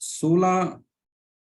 16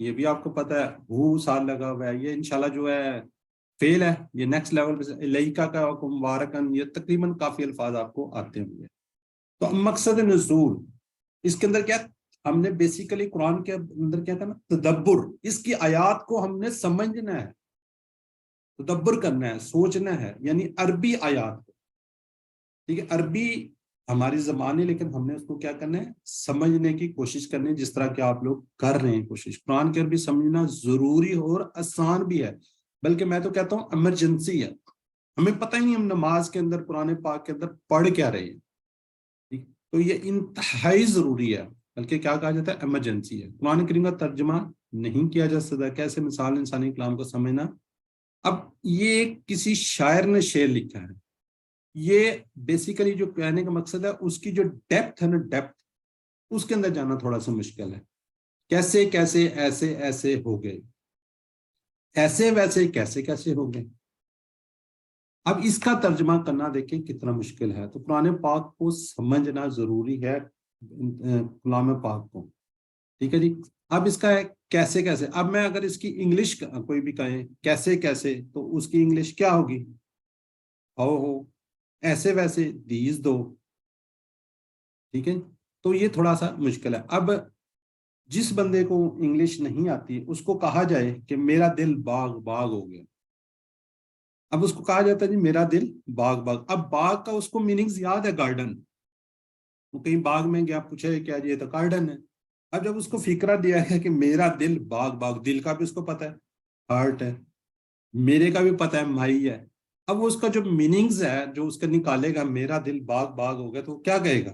یہ بھی آپ کو پتہ ہے، ہو سال لگا ہوا ہے، یہ انشاءاللہ جو ہے فیل ہے، یہ نیکسٹ لیول پہ الیکا کا مبارکن، یہ تقریباً کافی الفاظ آپ کو آتے ہوں گے۔ تو مقصد نزول اس کے اندر کیا، ہم نے بیسیکلی قرآن کے اندر کیا کرنا، تدبر، اس کی آیات کو ہم نے سمجھنا ہے، تدبر کرنا ہے، سوچنا ہے، یعنی عربی آیات کو، ٹھیک ہے، عربی ہماری زبان ہے لیکن ہم نے اس کو کیا کرنا ہے، سمجھنے کی کوشش کرنی ہے، جس طرح کہ آپ لوگ کر رہے ہیں کوشش۔ قرآن کی عربی سمجھنا ضروری اور آسان بھی ہے، بلکہ میں تو کہتا ہوں ایمرجنسی ہے، ہمیں پتہ ہی نہیں ہم نماز کے اندر قرآن پاک کے اندر پڑھ کیا رہے ہیں، تو یہ انتہائی ضروری ہے، بلکہ کیا کہا جاتا ہے، ایمرجنسی ہے۔ قرآن کریم کا ترجمہ نہیں کیا جا سکتا، کیسے مثال انسانی کلام کو سمجھنا۔ اب یہ کسی شاعر نے شعر لکھا ہے، یہ بیسیکلی جو کہنے کا مقصد ہے، اس کی جو ڈیپتھ ہے نا، ڈیپتھ، اس کے اندر جانا تھوڑا سا مشکل ہے۔ کیسے کیسے ایسے ایسے ہو گئے، ایسے ویسے کیسے کیسے ہو گئے، اب اس کا ترجمہ کرنا دیکھیں کتنا مشکل ہے۔ تو قرآن پاک کو سمجھنا ضروری ہے، کلام پاک کو، ٹھیک ہے جی۔ اب اس کا ہے کیسے کیسے، اب میں اگر اس کی انگلش کوئی بھی کہیں کیسے کیسے، تو اس کی انگلش کیا ہوگی، ہو، ایسے ویسے دیز دو، ٹھیک ہے۔ تو یہ تھوڑا سا مشکل ہے۔ اب جس بندے کو انگلش نہیں آتی، اس کو کہا جائے کہ میرا دل باغ باغ ہو گیا، اب اس کو کہا جاتا ہے جی میرا دل باغ باغ، اب باغ کا اس کو میننگز یاد ہے، گارڈن، وہ کہیں باغ میں گیا، پوچھے کیا جی، یہ تو گارڈن ہے۔ اب جب اس کو فکرہ دیا ہے کہ میرا دل باغ باغ، دل کا بھی اس کو پتہ ہے ہارٹ ہے، میرے کا بھی پتہ ہے مائی ہے، اب وہ اس کا جو میننگز ہے جو اس کا نکالے گا، میرا دل باغ باغ ہو گیا، تو کیا کہے گا،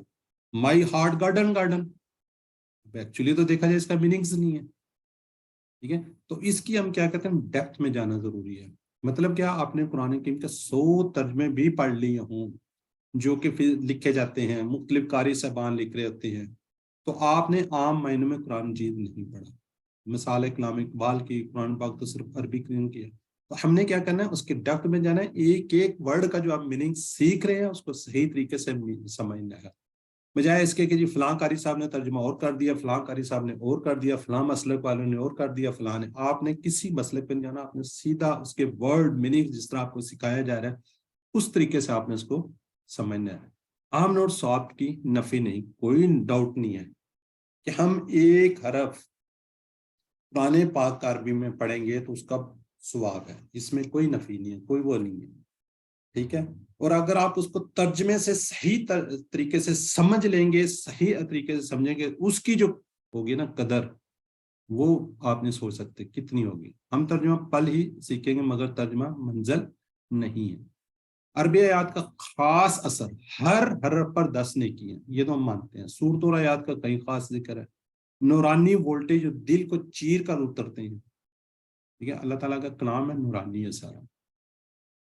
my heart garden garden, actually تو دیکھا جائے اس کا میننگز نہیں ہے، ٹھیک ہے۔ تو اس کی ہم کیا کہتے ہیں، ڈیپتھ میں جانا ضروری ہے۔ مطلب کیا، آپ نے قرآن کریم کے 100 ترجمے بھی پڑھ لیے ہوں جو کہ پھر لکھے جاتے ہیں، مختلف قاری صاحبان لکھ رہے ہوتے ہیں، تو آپ نے عام معنوں میں قرآن مجید نہیں پڑھا۔ مثال کلام اقبال کی، قرآن پاک تو صرف عربی کریم کی ہے، تو ہم نے کیا کرنا ہے، اس کے ڈیپتھ میں جانا ہے، ایک ایک ورڈ کا جو آپ میننگ سیکھ رہے ہیں اس کو صحیح طریقے سے سمجھنا ہے، بجائے اس کے کہ جی فلاں قاری صاحب نے ترجمہ اور کر دیا، فلاں قاری صاحب نے اور کر دیا، فلاں مسلک والوں نے اور کر دیا، فلاں نے، آپ نے کسی مسلک پہ نہیں جانا، آپ نے سیدھا اس کے ورڈ میننگ جس طرح آپ کو سکھایا جا رہا ہے اس طریقے سے آپ نے اس کو سمجھنا ہے۔ عام اور ثواب کی نفی نہیں، کوئی ڈاؤٹ نہیں ہے کہ ہم ایک حرف قرآن پاک کا عربی میں پڑھیں گے تو اس کا ثواب ہے، اس میں کوئی نفی نہیں ہے، کوئی وہ نہیں ہے، ٹھیک ہے۔ اور اگر آپ اس کو ترجمے سے صحیح طریقے سے سمجھ لیں گے، صحیح طریقے سے سمجھیں گے، اس کی جو ہوگی نا قدر، وہ آپ نہیں سوچ سکتے کتنی ہوگی۔ ہم ترجمہ پل ہی سیکھیں گے مگر ترجمہ منزل نہیں ہے۔ عربی آیات کا خاص اثر ہر حرف پر 10 نیکی ہیں، یہ تو ہم مانتے ہیں۔ سورۃ اور آیات کا کئی خاص ذکر ہے، نورانی وولٹیج جو دل کو چیر کر اترتے ہیں، ٹھیک ہے، اللہ تعالیٰ کا کلام ہے، نورانی ہے سارا،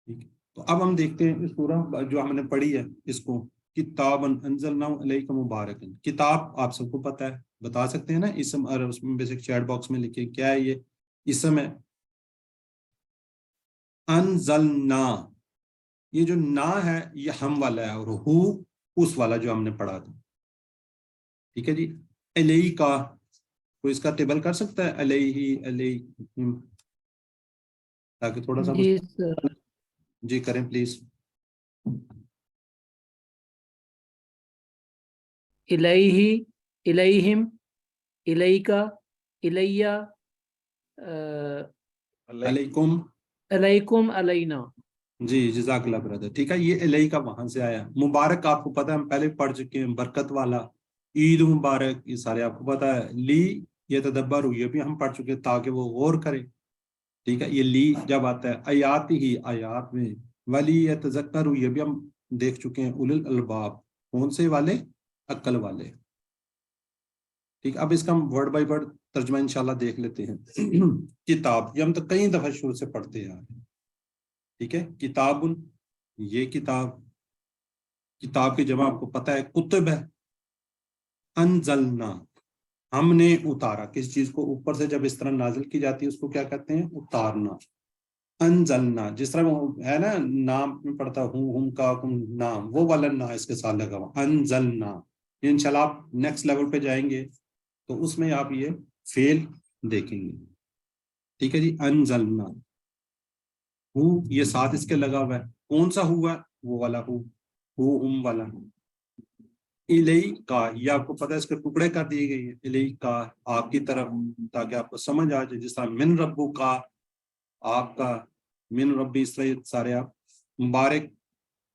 ٹھیک ہے۔ تو اب ہم دیکھتے ہیں اس سورہ جو ہم نے پڑھی ہے، اس کو کتاب انزلنا علیک مبارک، کتاب آپ سب کو پتہ ہے، بتا سکتے ہیں نا اسم، اور اس میں بیسک چیٹ باکس میں لکھے کیا ہے، یہ اسم ہے، انزلنا، یہ جو نا ہے یہ ہم والا ہے، اور ہو اس والا جو ہم نے پڑھا تھا، ٹھیک ہے جی۔ علیہ کا کوئی اس کا ٹیبل کر سکتا ہے، علیہ علیہ، تاکہ تھوڑا سا جی سر، جی کریں پلیز۔ الیہ، الیہم، الیکا، الیہ، علیکم، علیکم، علینا۔ جی جزاک اللہ برادر، ٹھیک ہے، یہ علیہ کا وہاں سے آیا۔ مبارک آپ کو پتہ ہے، ہم پہلے پڑھ چکے ہیں، برکت والا، عید مبارک، یہ سارے آپ کو پتہ ہے۔ لی یہ تدبر ہوئی، یہ بھی ہم پڑھ چکے ہیں تاکہ وہ غور کرے، ٹھیک ہے، یہ لی جب آتا ہے آیات ہی، آیات میں، ولی یتذکر، یہ بھی ہم دیکھ چکے ہیں، اولل الباب، کون سے والے، عقل والے، ٹھیک۔ اب اس کا ہم ورڈ بائی ورڈ ترجمہ انشاءاللہ دیکھ لیتے ہیں۔ کتاب، یہ ہم تو کئی دفعہ شروع سے پڑھتے ہیں، ٹھیک ہے۔ کتاب، یہ کتاب، کتاب کی جمع آپ کو پتہ ہے کتب ہے۔ انزلنا، ہم نے اتارا، کس چیز کو اوپر سے جب اس طرح نازل کی جاتی ہے اس کو کیا کہتے ہیں، اتارنا۔ انزلنا، جس طرح وہ ہے نا نام میں پڑھتا ہوں، ہم کا کم نام، وہ والا نا اس کے ساتھ لگا ہوا، انزلنا۔ یہ انشاءاللہ آپ نیکسٹ لیول پہ جائیں گے تو اس میں آپ یہ فیل دیکھیں گے. ٹھیک ہے جی. انزلنا ہو یہ ساتھ اس کے لگا ہوا ہے. کون سا ہوا؟ وہ والا ہو والا. الی کا یہ آپ کو پتا ہے اس کے ٹکڑے کر دیے گئے ہیں. الی کا آپ کی طرف, تاکہ آپ کو سمجھ آ جائے. جس طرح من ربو کا آپ کا, من ربی اس طرح سارے آپ. مبارک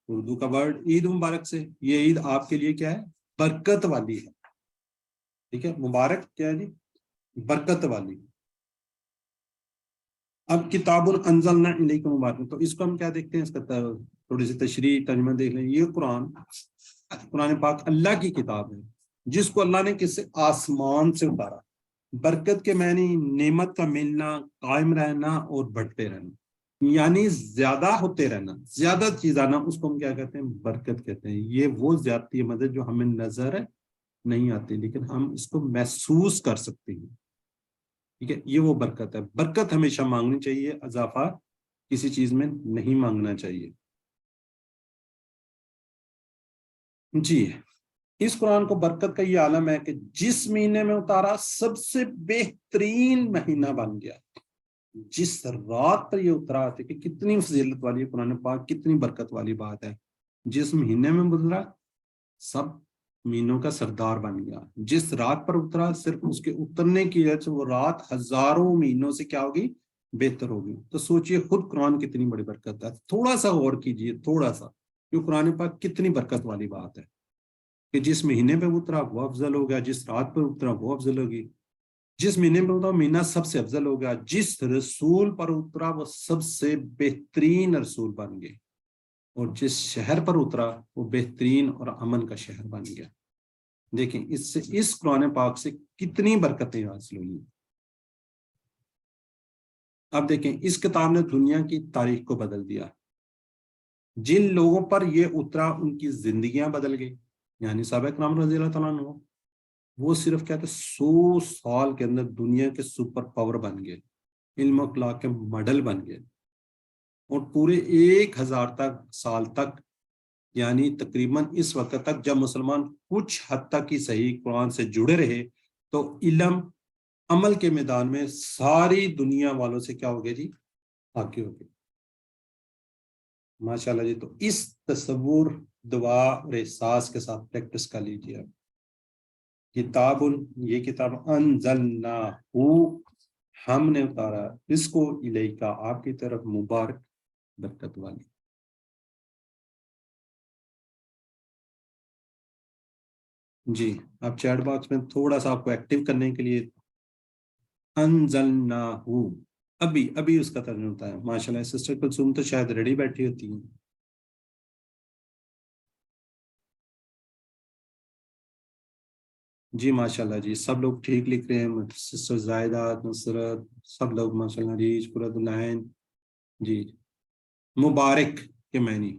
اردو کا ورڈ عید مبارک سے, یہ عید آپ کے لیے کیا ہے؟ برکت والی ہے. ٹھیک ہے. مبارک کیا ہے جی؟ برکت والی. اب کتاب انزلنا الیک مبارک, تو اس کو ہم کیا دیکھتے ہیں, اس کا تھوڑی سی تشریح ترجمہ دیکھ لیں. یہ قرآن پاک اللہ کی کتاب ہے جس کو اللہ نے کس سے؟ آسمان سے اتارا. برکت کے معنی نعمت کا ملنا, قائم رہنا اور بڑھتے رہنا, یعنی زیادہ ہوتے رہنا, زیادہ چیز آنا, اس کو ہم کیا کہتے ہیں؟ برکت کہتے ہیں. یہ وہ زیادتی مدد جو ہمیں نظر نہیں آتی لیکن ہم اس کو محسوس کر سکتے ہیں. ٹھیک ہے. یہ وہ برکت ہے. برکت ہمیشہ مانگنی چاہیے, اضافہ کسی چیز میں نہیں مانگنا چاہیے. جی. اس قرآن کو برکت کا یہ عالم ہے کہ جس مہینے میں اتارا سب سے بہترین مہینہ بن گیا. جس رات پر یہ اترا تھے کہ کتنی فضیلت والی ہے قرآن پاک, کتنی برکت والی بات ہے. جس مہینے میں گزرا سب مہینوں کا سردار بن گیا. جس رات پر اترا صرف اس کے اترنے کی وجہ سے وہ رات ہزاروں مہینوں سے کیا ہوگی؟ بہتر ہوگی. تو سوچئے خود قرآن کتنی بڑی برکت ہے. تھوڑا سا غور کیجئے, تھوڑا سا, کہ قرآن پاک کتنی برکت والی بات ہے کہ جس مہینے پہ اترا وہ افضل ہو گیا, جس رات پر اترا وہ افضل ہوگی, جس مہینے میں اترا مہینہ سب سے افضل ہو گیا, جس رسول پر اترا وہ سب سے بہترین رسول بن گئے, اور جس شہر پر اترا وہ بہترین اور امن کا شہر بن گیا. دیکھیں اس سے, اس قرآن پاک سے کتنی برکتیں حاصل ہوئی. اب دیکھیں اس کتاب نے دنیا کی تاریخ کو بدل دیا. جن لوگوں پر یہ اترا ان کی زندگیاں بدل گئی, یعنی صحابہ کرام رضی اللہ تعالیٰ عنہ, وہ صرف کیا تھے 100 سال کے اندر دنیا کے سپر پاور بن گئے, علم و اخلاق کے ماڈل بن گئے, اور پورے 1000 سال تک, یعنی تقریباً اس وقت تک جب مسلمان کچھ حد تک ہی صحیح قرآن سے جڑے رہے, تو علم عمل کے میدان میں ساری دنیا والوں سے کیا ہو گئے جی؟ آگے ہو گئے. ماشاءاللہ جی. تو اس تصور, دعا اور احساس کے ساتھ پریکٹس کر لیجیے. کتاب, یہ کتاب انزلنا ہم نے اتارا, اس کو الیکا آپ کی طرف, مبارک برکت والی. جی. اب چیٹ باکس میں تھوڑا سا آپ کو ایکٹیو کرنے کے لیے انزلنا ابھی اس کا ترجمہ ہوتا ہے. ماشاءاللہ سسٹر کلثوم تو شاید ریڈی بیٹھی ہوتی ہیں. جی ماشاءاللہ جی, سب لوگ ٹھیک لکھ رہے ہیں. سسٹر زائدہ, نصرت, سب لوگ ماشاءاللہ. ریچ, قرۃ العین. جی. مبارک کے معنی,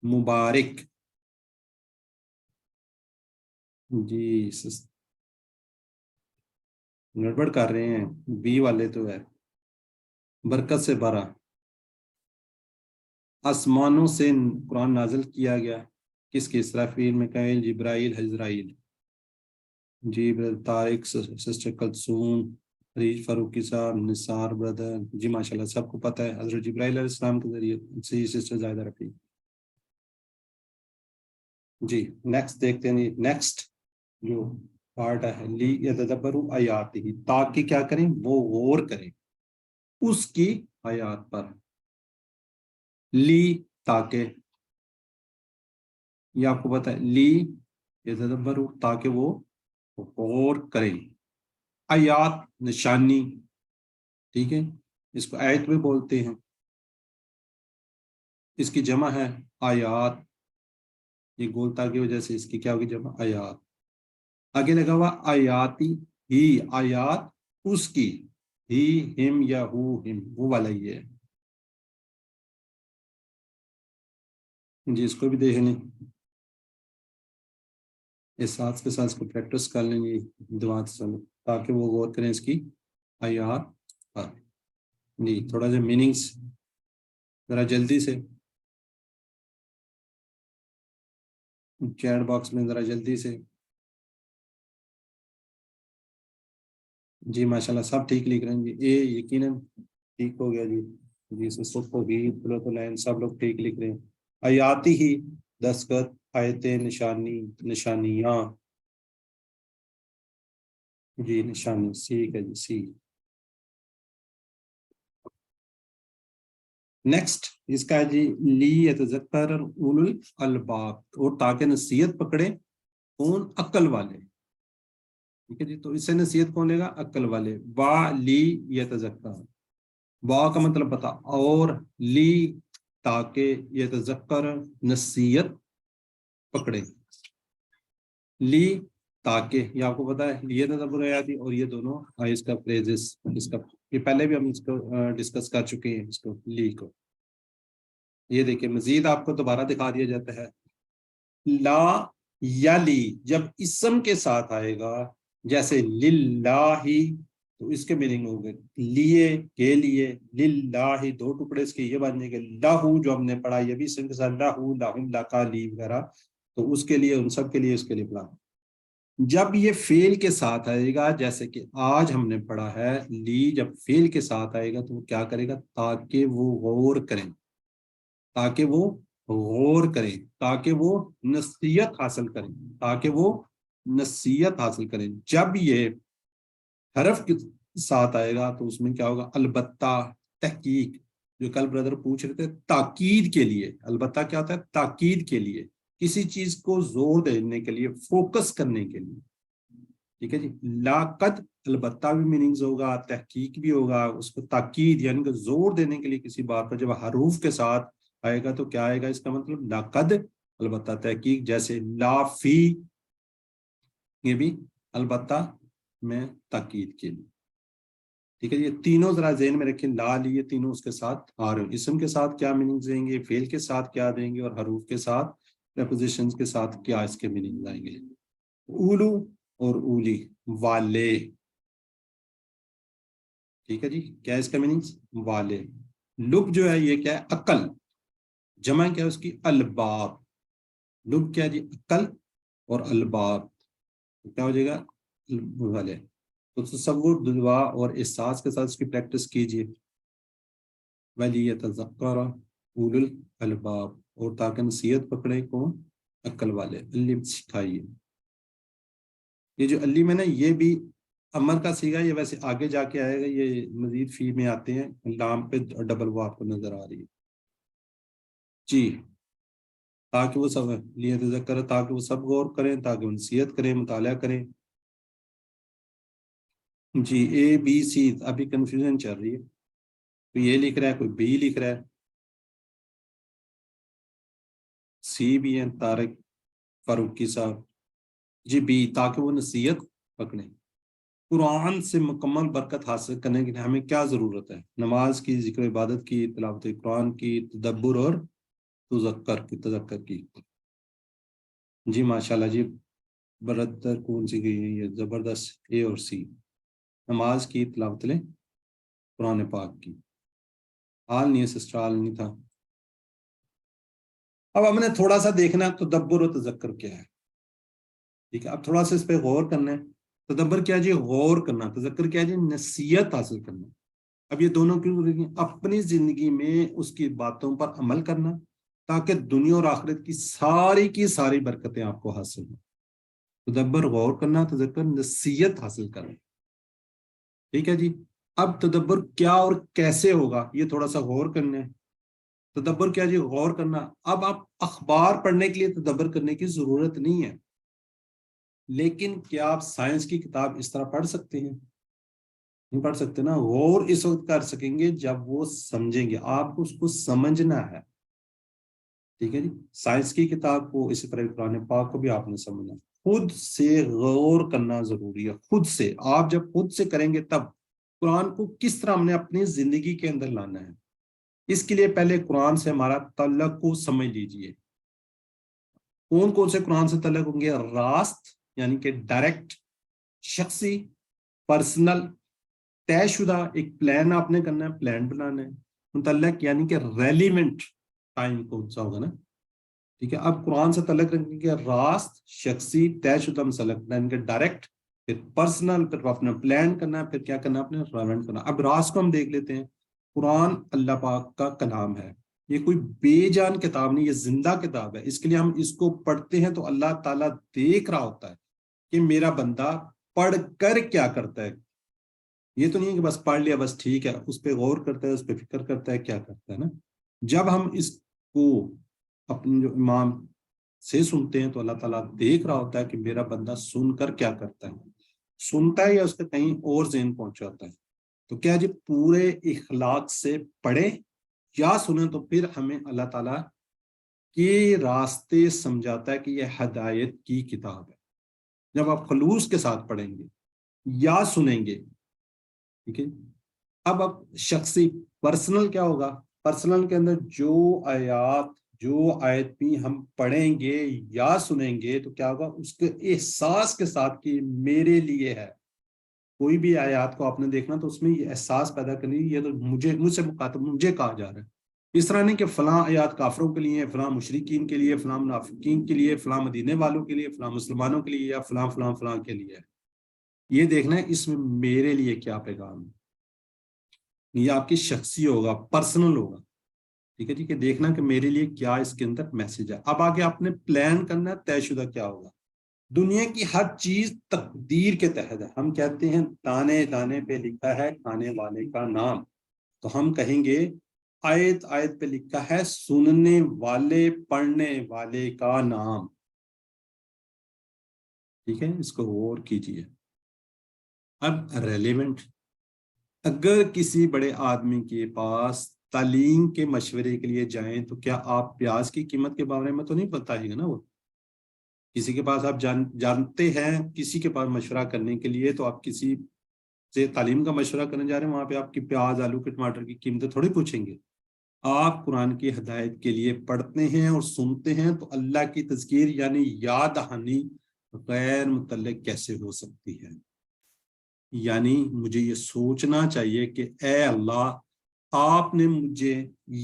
مبارک. جی گڑبڑ کر رہے ہیں, بی والے تو ہے. برکت سے بھرا, آسمانوں سے قرآن نازل کیا گیا. کس کے؟ اسرافیل, میکائیل, جبرائیل, حزرائیل. جی طارق, سسٹر کلثوم, ریج فاروقی صاحب, نثار بردر. جی ماشاءاللہ سب کو پتہ ہے حضرت جبرائیل علیہ السلام کے ذریعے سے ہی سسٹر زائدہ رفیع. جی نیکسٹ دیکھتے ہیں. نیکسٹ جو پارٹ ہے, لی یتدبروا آیاتہ, تاکہ کیا کریں؟ وہ غور کریں اس کی آیات پر. لی تاکہ, یہ آپ کو پتہ ہے, لی یتدبروا تاکہ وہ غور کریں. آیات نشانی, ٹھیک ہے, اس کو آیت بھی بولتے ہیں. اس کی جمع ہے آیات, یہ گولتا کی وجہ سے اس کی کیا ہوگی جمع؟ آیات. آگے لگا ہوا آیاتی ہی, آیات اس کی, ہی ہم یا ہو ہم, وہ والا ہی ہے. جی اس کو بھی دیکھ لیں, احساس کے ساتھ اس کو پریکٹس کر لیں گے دعا سے, تاکہ وہ غور کریں اس کی آیات پر. جی تھوڑا سا میننگس ذرا جلدی سے چیٹ باکس میں ذرا جلدی سے. جی ماشاءاللہ سب ٹھیک لکھ رہے ہیں جی، اے یقیناً ٹھیک ہو گیا جی، جی سسخ ہوگی لائن سب لوگ ٹھیک لکھ رہے ہیں. آیاتی ہی دستخط، آیتیں، نشانی، نشانیاں، جی نشانی سی کا جی سی. نیکسٹ اس کا ہے جی لی یتذکر اولو الالباب، اور تاکہ نصیحت پکڑے کون؟ عقل والے. ٹھیک ہے جی، تو اس سے نصیحت کون لے گا؟ عقل والے. با لی یتذکر، با کا مطلب پتا، اور لی تاکہ یتذکر نصیحت پکڑے. لی تاکہ، یہ آپ کو پتا ہے یہ تدبر آیاتی اور یہ دونوں اس کا فریزز، اس کا یہ پہلے بھی ہم اس کو ڈسکس کر چکے ہیں اس کو لی کو. یہ دیکھیں مزید آپ کو دوبارہ دکھا دیا جاتا ہے. لا یا لی جب اسم کے ساتھ آئے گا جیسے للہ، تو اس کے میننگ ہو گئے لیے، کے لیے، للہ دو ٹکڑے اس کے یہ بننے کے، لاہو جو ہم نے پڑھا یہ بھی اسم کے ساتھ لاہو، لاہم، لاکا، لی وغیرہ، تو اس کے لیے ان سب کے لیے اس کے لیے پڑھا. جب یہ فعل کے ساتھ آئے گا جیسے کہ آج ہم نے پڑھا ہے لی، جب فعل کے ساتھ آئے گا تو وہ کیا کرے گا؟ تاکہ وہ غور کریں، تاکہ وہ غور کریں، تاکہ وہ نصیحت حاصل کریں، تاکہ وہ نصیحت حاصل کریں. جب یہ حرف کے ساتھ آئے گا تو اس میں کیا ہوگا؟ البتہ، تحقیق، جو کل بردر پوچھ رہے تھے تاکید کے لیے. البتہ کیا ہوتا ہے؟ تاکید کے لیے، کسی چیز کو زور دینے کے لیے، فوکس کرنے کے لیے. ٹھیک ہے جی. لاقد البتہ بھی میننگز ہوگا، تحقیق بھی ہوگا، اس کو تاکید یعنی کہ زور دینے کے لیے کسی بات پر جب حروف کے ساتھ آئے گا تو کیا آئے گا؟ اس کا مطلب لاقد البتہ تحقیق، جیسے لا فی، یہ بھی البتہ میں تاکید کے لیے. ٹھیک ہے. یہ تینوں ذرا ذہن میں رکھیں، لا لی، یہ تینوں اس کے ساتھ آ رہے ہیں. اسم کے ساتھ کیا میننگز دیں گے، فعل کے ساتھ کیا دیں گے، اور حروف کے ساتھ پریپوزیشنز کے ساتھ کیا اس کے میننگز آئیں گے. اولو اور اولی، والے. ٹھیک ہے جی. کیا اس کا میننگز؟ والے. لب جو ہے یہ کیا ہے؟ عقل. جمع کیا ہے اس کی؟ الباب. لب کیا جی؟ عقل، اور الباب کیا ہو جائے گا؟ والے. تو تصور، دعا اور احساس کے ساتھ اس کی پریکٹس کیجیے. وَلِيَتَذَكَّرَ أُولُو الْأَلْبَابِ، اور تاکہ نصیحت پکڑے کون؟ عقل والے. علم سکھائیے. یہ جو علی میں نا یہ بھی امر کا سیگا، یہ ویسے آگے جا کے آئے گا، یہ مزید فی میں آتے ہیں، لام پہ ڈبل وہ آپ کو نظر آ رہی ہے جی. تاکہ وہ سب لیتذکر، تاکہ وہ سب غور کریں، تاکہ وہ نصیحت کریں، مطالعہ کریں. جی اے بی سی ابھی کنفیوژن چل رہی ہے، کوئی اے لکھ رہا ہے، کوئی بی لکھ رہا ہے، سی بھی ہے طارق فاروقی صاحب. جی بی، تاکہ وہ نصیحت پکڑیں. قرآن سے مکمل برکت حاصل کرنے کے لیے ہمیں کیا ضرورت ہے؟ نماز کی، ذکر عبادت کی، تلاوت قرآن کی، تدبر اور تذکر کی. جی ماشاءاللہ جی برادر کون سی گئی ہے یہ زبردست، اے اور سی. نماز کی، تلاوت قرآن پاک کی. حال نہیں ہے سسٹر، حال نہیں تھا. اب ہم نے تھوڑا سا دیکھنا تدبر و تذکر کیا ہے. ٹھیک ہے. اب تھوڑا سا اس پہ غور کرنا ہے. تدبر کیا جی؟ غور کرنا. تذکر کیا جی؟ نصیحت حاصل کرنا. اب یہ دونوں کیوں ضروری ہیں؟ اپنی زندگی میں اس کی باتوں پر عمل کرنا تاکہ دنیا اور آخرت کی ساری برکتیں آپ کو حاصل ہوں. تدبر غور کرنا، تذکر نصیحت حاصل کرنا. ٹھیک ہے جی. اب تدبر کیا اور کیسے ہوگا یہ تھوڑا سا غور کرنا ہے. تدبر کیا جی؟ غور کرنا. اب آپ اخبار پڑھنے کے لیے تدبر کرنے کی ضرورت نہیں ہے، لیکن کیا آپ سائنس کی کتاب اس طرح پڑھ سکتے ہیں؟ نہیں پڑھ سکتے نا. غور اس وقت کر سکیں گے جب وہ سمجھیں گے. آپ کو اس کو سمجھنا ہے. ٹھیک ہے جی. سائنس کی کتاب کو، اسی طرح قرآن پاک کو بھی آپ نے سمجھنا. خود سے غور کرنا ضروری ہے. خود سے، آپ جب خود سے کریں گے تب قرآن کو کس طرح ہم نے اپنی زندگی کے اندر لانا ہے. اس کے لیے پہلے قرآن سے ہمارا تعلق کو سمجھ لیجئے. کون سے قرآن سے تعلق ہوں گے؟ راست یعنی کہ ڈائریکٹ، شخصی، پرسنل، طے شدہ. ایک پلان آپ نے کرنا ہے، پلان بنانا ہے. متعلق یعنی کہ ریلیونٹ ٹائم کون سا ہوگا نا. ٹھیک ہے. اب قرآن سے تعلق رکھنے کے راست، شخصی، طے شدہ، مسلک یعنی کہ ڈائریکٹ پھر پرسنل، پھر اپنا پلان کرنا ہے، پھر کیا کرنا ہے اپنے ریلیونٹ کرنا. اب راز کو ہم دیکھ لیتے ہیں. قرآن اللہ پاک کا کلام ہے، یہ کوئی بے جان کتاب نہیں، یہ زندہ کتاب ہے. اس کے لیے ہم اس کو پڑھتے ہیں تو اللہ تعالیٰ دیکھ رہا ہوتا ہے کہ میرا بندہ پڑھ کر کیا کرتا ہے. یہ تو نہیں ہے کہ بس پڑھ لیا بس ٹھیک ہے، اس پہ غور کرتا ہے، اس پہ فکر کرتا ہے کیا کرتا ہے نا. جب ہم اس کو اپنے جو امام سے سنتے ہیں تو اللہ تعالیٰ دیکھ رہا ہوتا ہے کہ میرا بندہ سن کر کیا کرتا ہے، سنتا ہے یا اس کا کہیں اور ذہن پہنچاتا ہے. تو کیا جی پورے اخلاق سے پڑھیں یا سنیں تو پھر ہمیں اللہ تعالیٰ کے راستے سمجھاتا ہے کہ یہ ہدایت کی کتاب ہے. جب آپ خلوص کے ساتھ پڑھیں گے یا سنیں گے، ٹھیک ہے. اب شخصی پرسنل کیا ہوگا؟ پرسنل کے اندر جو آیت بھی ہم پڑھیں گے یا سنیں گے تو کیا ہوگا؟ اس کے احساس کے ساتھ کہ میرے لیے ہے. کوئی بھی آیات کو آپ نے دیکھنا تو اس میں یہ احساس پیدا کرنی، یہ تو مجھ سے مخاطب، مجھے کہا جا رہا ہے. اس طرح نہیں کہ فلاں آیات کافروں کے لیے، فلاں مشرکین کے لیے، فلاں منافقین کے لیے، فلاں مدینے والوں کے لیے، فلاں مسلمانوں کے لیے، یا فلاں فلاں فلاں کے لیے. یہ دیکھنا ہے اس میں میرے لیے کیا پیغام ہے. یہ آپ کی شخصی ہوگا، پرسنل ہوگا، ٹھیک ہے جی، کہ دیکھنا کہ میرے لیے کیا اس کے اندر میسج ہے. اب آگے آپ نے پلان کرنا ہے، طے شدہ کیا ہوگا. دنیا کی ہر چیز تقدیر کے تحت ہے. ہم کہتے ہیں دانے دانے پہ لکھا ہے کھانے والے کا نام، تو ہم کہیں گے آیت آیت پہ لکھا ہے سننے والے پڑھنے والے کا نام. ٹھیک ہے، اس کو غور کیجیے. اب ریلیونٹ، اگر کسی بڑے آدمی کے پاس تعلیم کے مشورے کے لیے جائیں تو کیا آپ پیاز کی قیمت کے بارے میں تو نہیں بتائیے گا نا. وہ کسی کے پاس آپ جانتے ہیں، کسی کے پاس مشورہ کرنے کے لیے، تو آپ کسی سے تعلیم کا مشورہ کرنے جا رہے ہیں، وہاں پہ آپ کی پیاز آلو کے ٹماٹر کی قیمتیں تھوڑی پوچھیں گے. آپ قرآن کی ہدایت کے لیے پڑھتے ہیں اور سنتے ہیں تو اللہ کی تذکیر یعنی یاد دہانی غیر متعلق کیسے ہو سکتی ہے. یعنی مجھے یہ سوچنا چاہیے کہ اے اللہ، آپ نے مجھے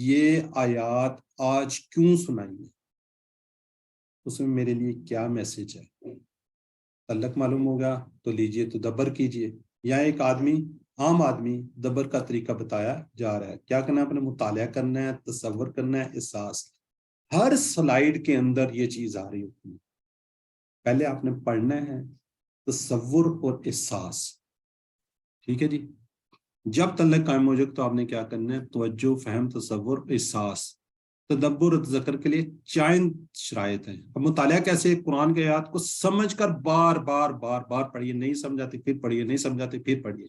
یہ آیات آج کیوں سنائی ہے، اس میں میرے لیے کیا میسج ہے. تعلق معلوم ہوگا تو لیجئے تدبر کیجئے. یا ایک عام آدمی دبر کا طریقہ بتایا جا رہا ہے. کیا کرنا ہے؟ اپنے مطالعہ کرنا ہے، تصور کرنا ہے، احساس. ہر سلائیڈ کے اندر یہ چیز آ رہی ہوتی ہے. پہلے آپ نے پڑھنا ہے، تصور اور احساس. ٹھیک ہے جی. جب تعلق قائم ہو جائے تو آپ نے کیا کرنا ہے؟ توجہ، فہم، تصور، احساس. تدبر اور ذکر کے لیے چند شرائط ہیں. اب مطالعہ کیسے؟ قرآن کے آیات کو سمجھ کر بار بار بار بار پڑھیے. نہیں سمجھاتے پھر پڑھیے، نہیں سمجھاتے پھر پڑھیے.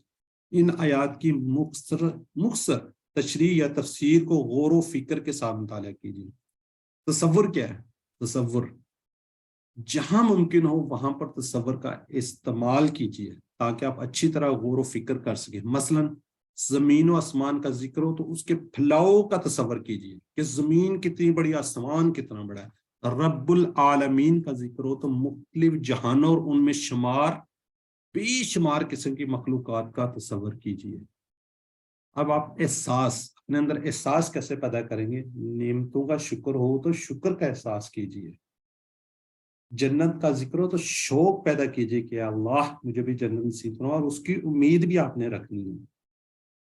ان آیات کی مختصر تشریح یا تفسیر کو غور و فکر کے ساتھ مطالعہ کیجیے. تصور کیا ہے؟ تصور جہاں ممکن ہو وہاں پر تصور کا استعمال کیجیے تاکہ آپ اچھی طرح غور و فکر کر سکیں. مثلا زمین و آسمان کا ذکر ہو تو اس کے پھیلاؤ کا تصور کیجیے کہ زمین کتنی بڑی، آسمان کتنا بڑا ہے. رب العالمین کا ذکر ہو تو مختلف جہانوں اور ان میں بے شمار قسم کی مخلوقات کا تصور کیجیے. اب آپ اپنے اندر احساس کیسے پیدا کریں گے؟ نعمتوں کا شکر ہو تو شکر کا احساس کیجیے. جنت کا ذکر ہو تو شوق پیدا کیجیے کہ اللہ مجھے بھی جنت نصیب کرو، اور اس کی امید بھی آپ نے رکھنی ہے.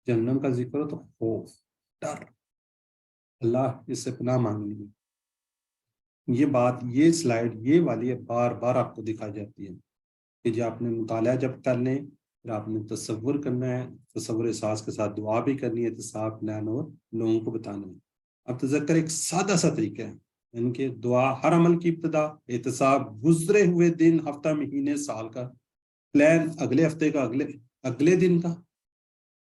جنت کا ذکر ہو تو خوف، ڈر، اللہ اس سے پناہ مانگنی ہے. یہ بات، یہ سلائیڈ یہ والی بار بار آپ کو دکھائی جاتی ہے کہ جب آپ نے مطالعہ جب کر لیں پھر آپ نے تصور کرنا ہے، تصور احساس کے ساتھ دعا بھی کرنی ہے، احتساب پلان اور لوگوں کو بتانا ہے. اب تذکر ایک سادہ سا طریقہ ہے، یعنی کہ دعا ہر عمل کی ابتدا، احتساب گزرے ہوئے دن، ہفتہ، مہینے، سال کا، پلان اگلے ہفتے کا، اگلے دن کا،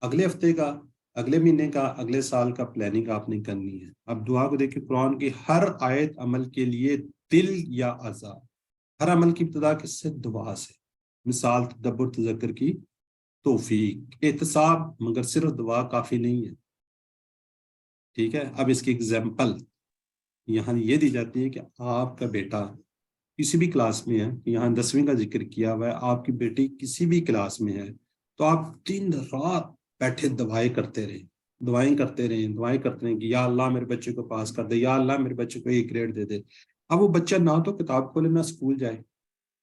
اگلے ہفتے کا، اگلے مہینے کا، اگلے سال کا پلاننگ آپ نے کرنی ہے. اب دعا کو دیکھیں، قرآن کی ہر آیت عمل کے لیے دل یا اعضاء. ہر عمل کی ابتدا کس سے؟ دعا سے. مثال تدبر، تذکر کی توفیق، احتساب، مگر صرف دعا کافی نہیں ہے. ٹھیک ہے. اب اس کی ایگزامپل یہاں یہ دی جاتی ہے کہ آپ کا بیٹا کسی بھی کلاس میں ہے، یہاں 10ویں کا ذکر کیا ہوا ہے، آپ کی بیٹی کسی بھی کلاس میں ہے تو آپ دن رات بیٹھے دعائیں کرتے رہیں کہ یا اللہ میرے بچے کو پاس کر دے، یا اللہ میرے بچے کو A گریڈ دے دے. اب وہ بچہ نہ تو کتاب کھولے نہ اسکول جائے،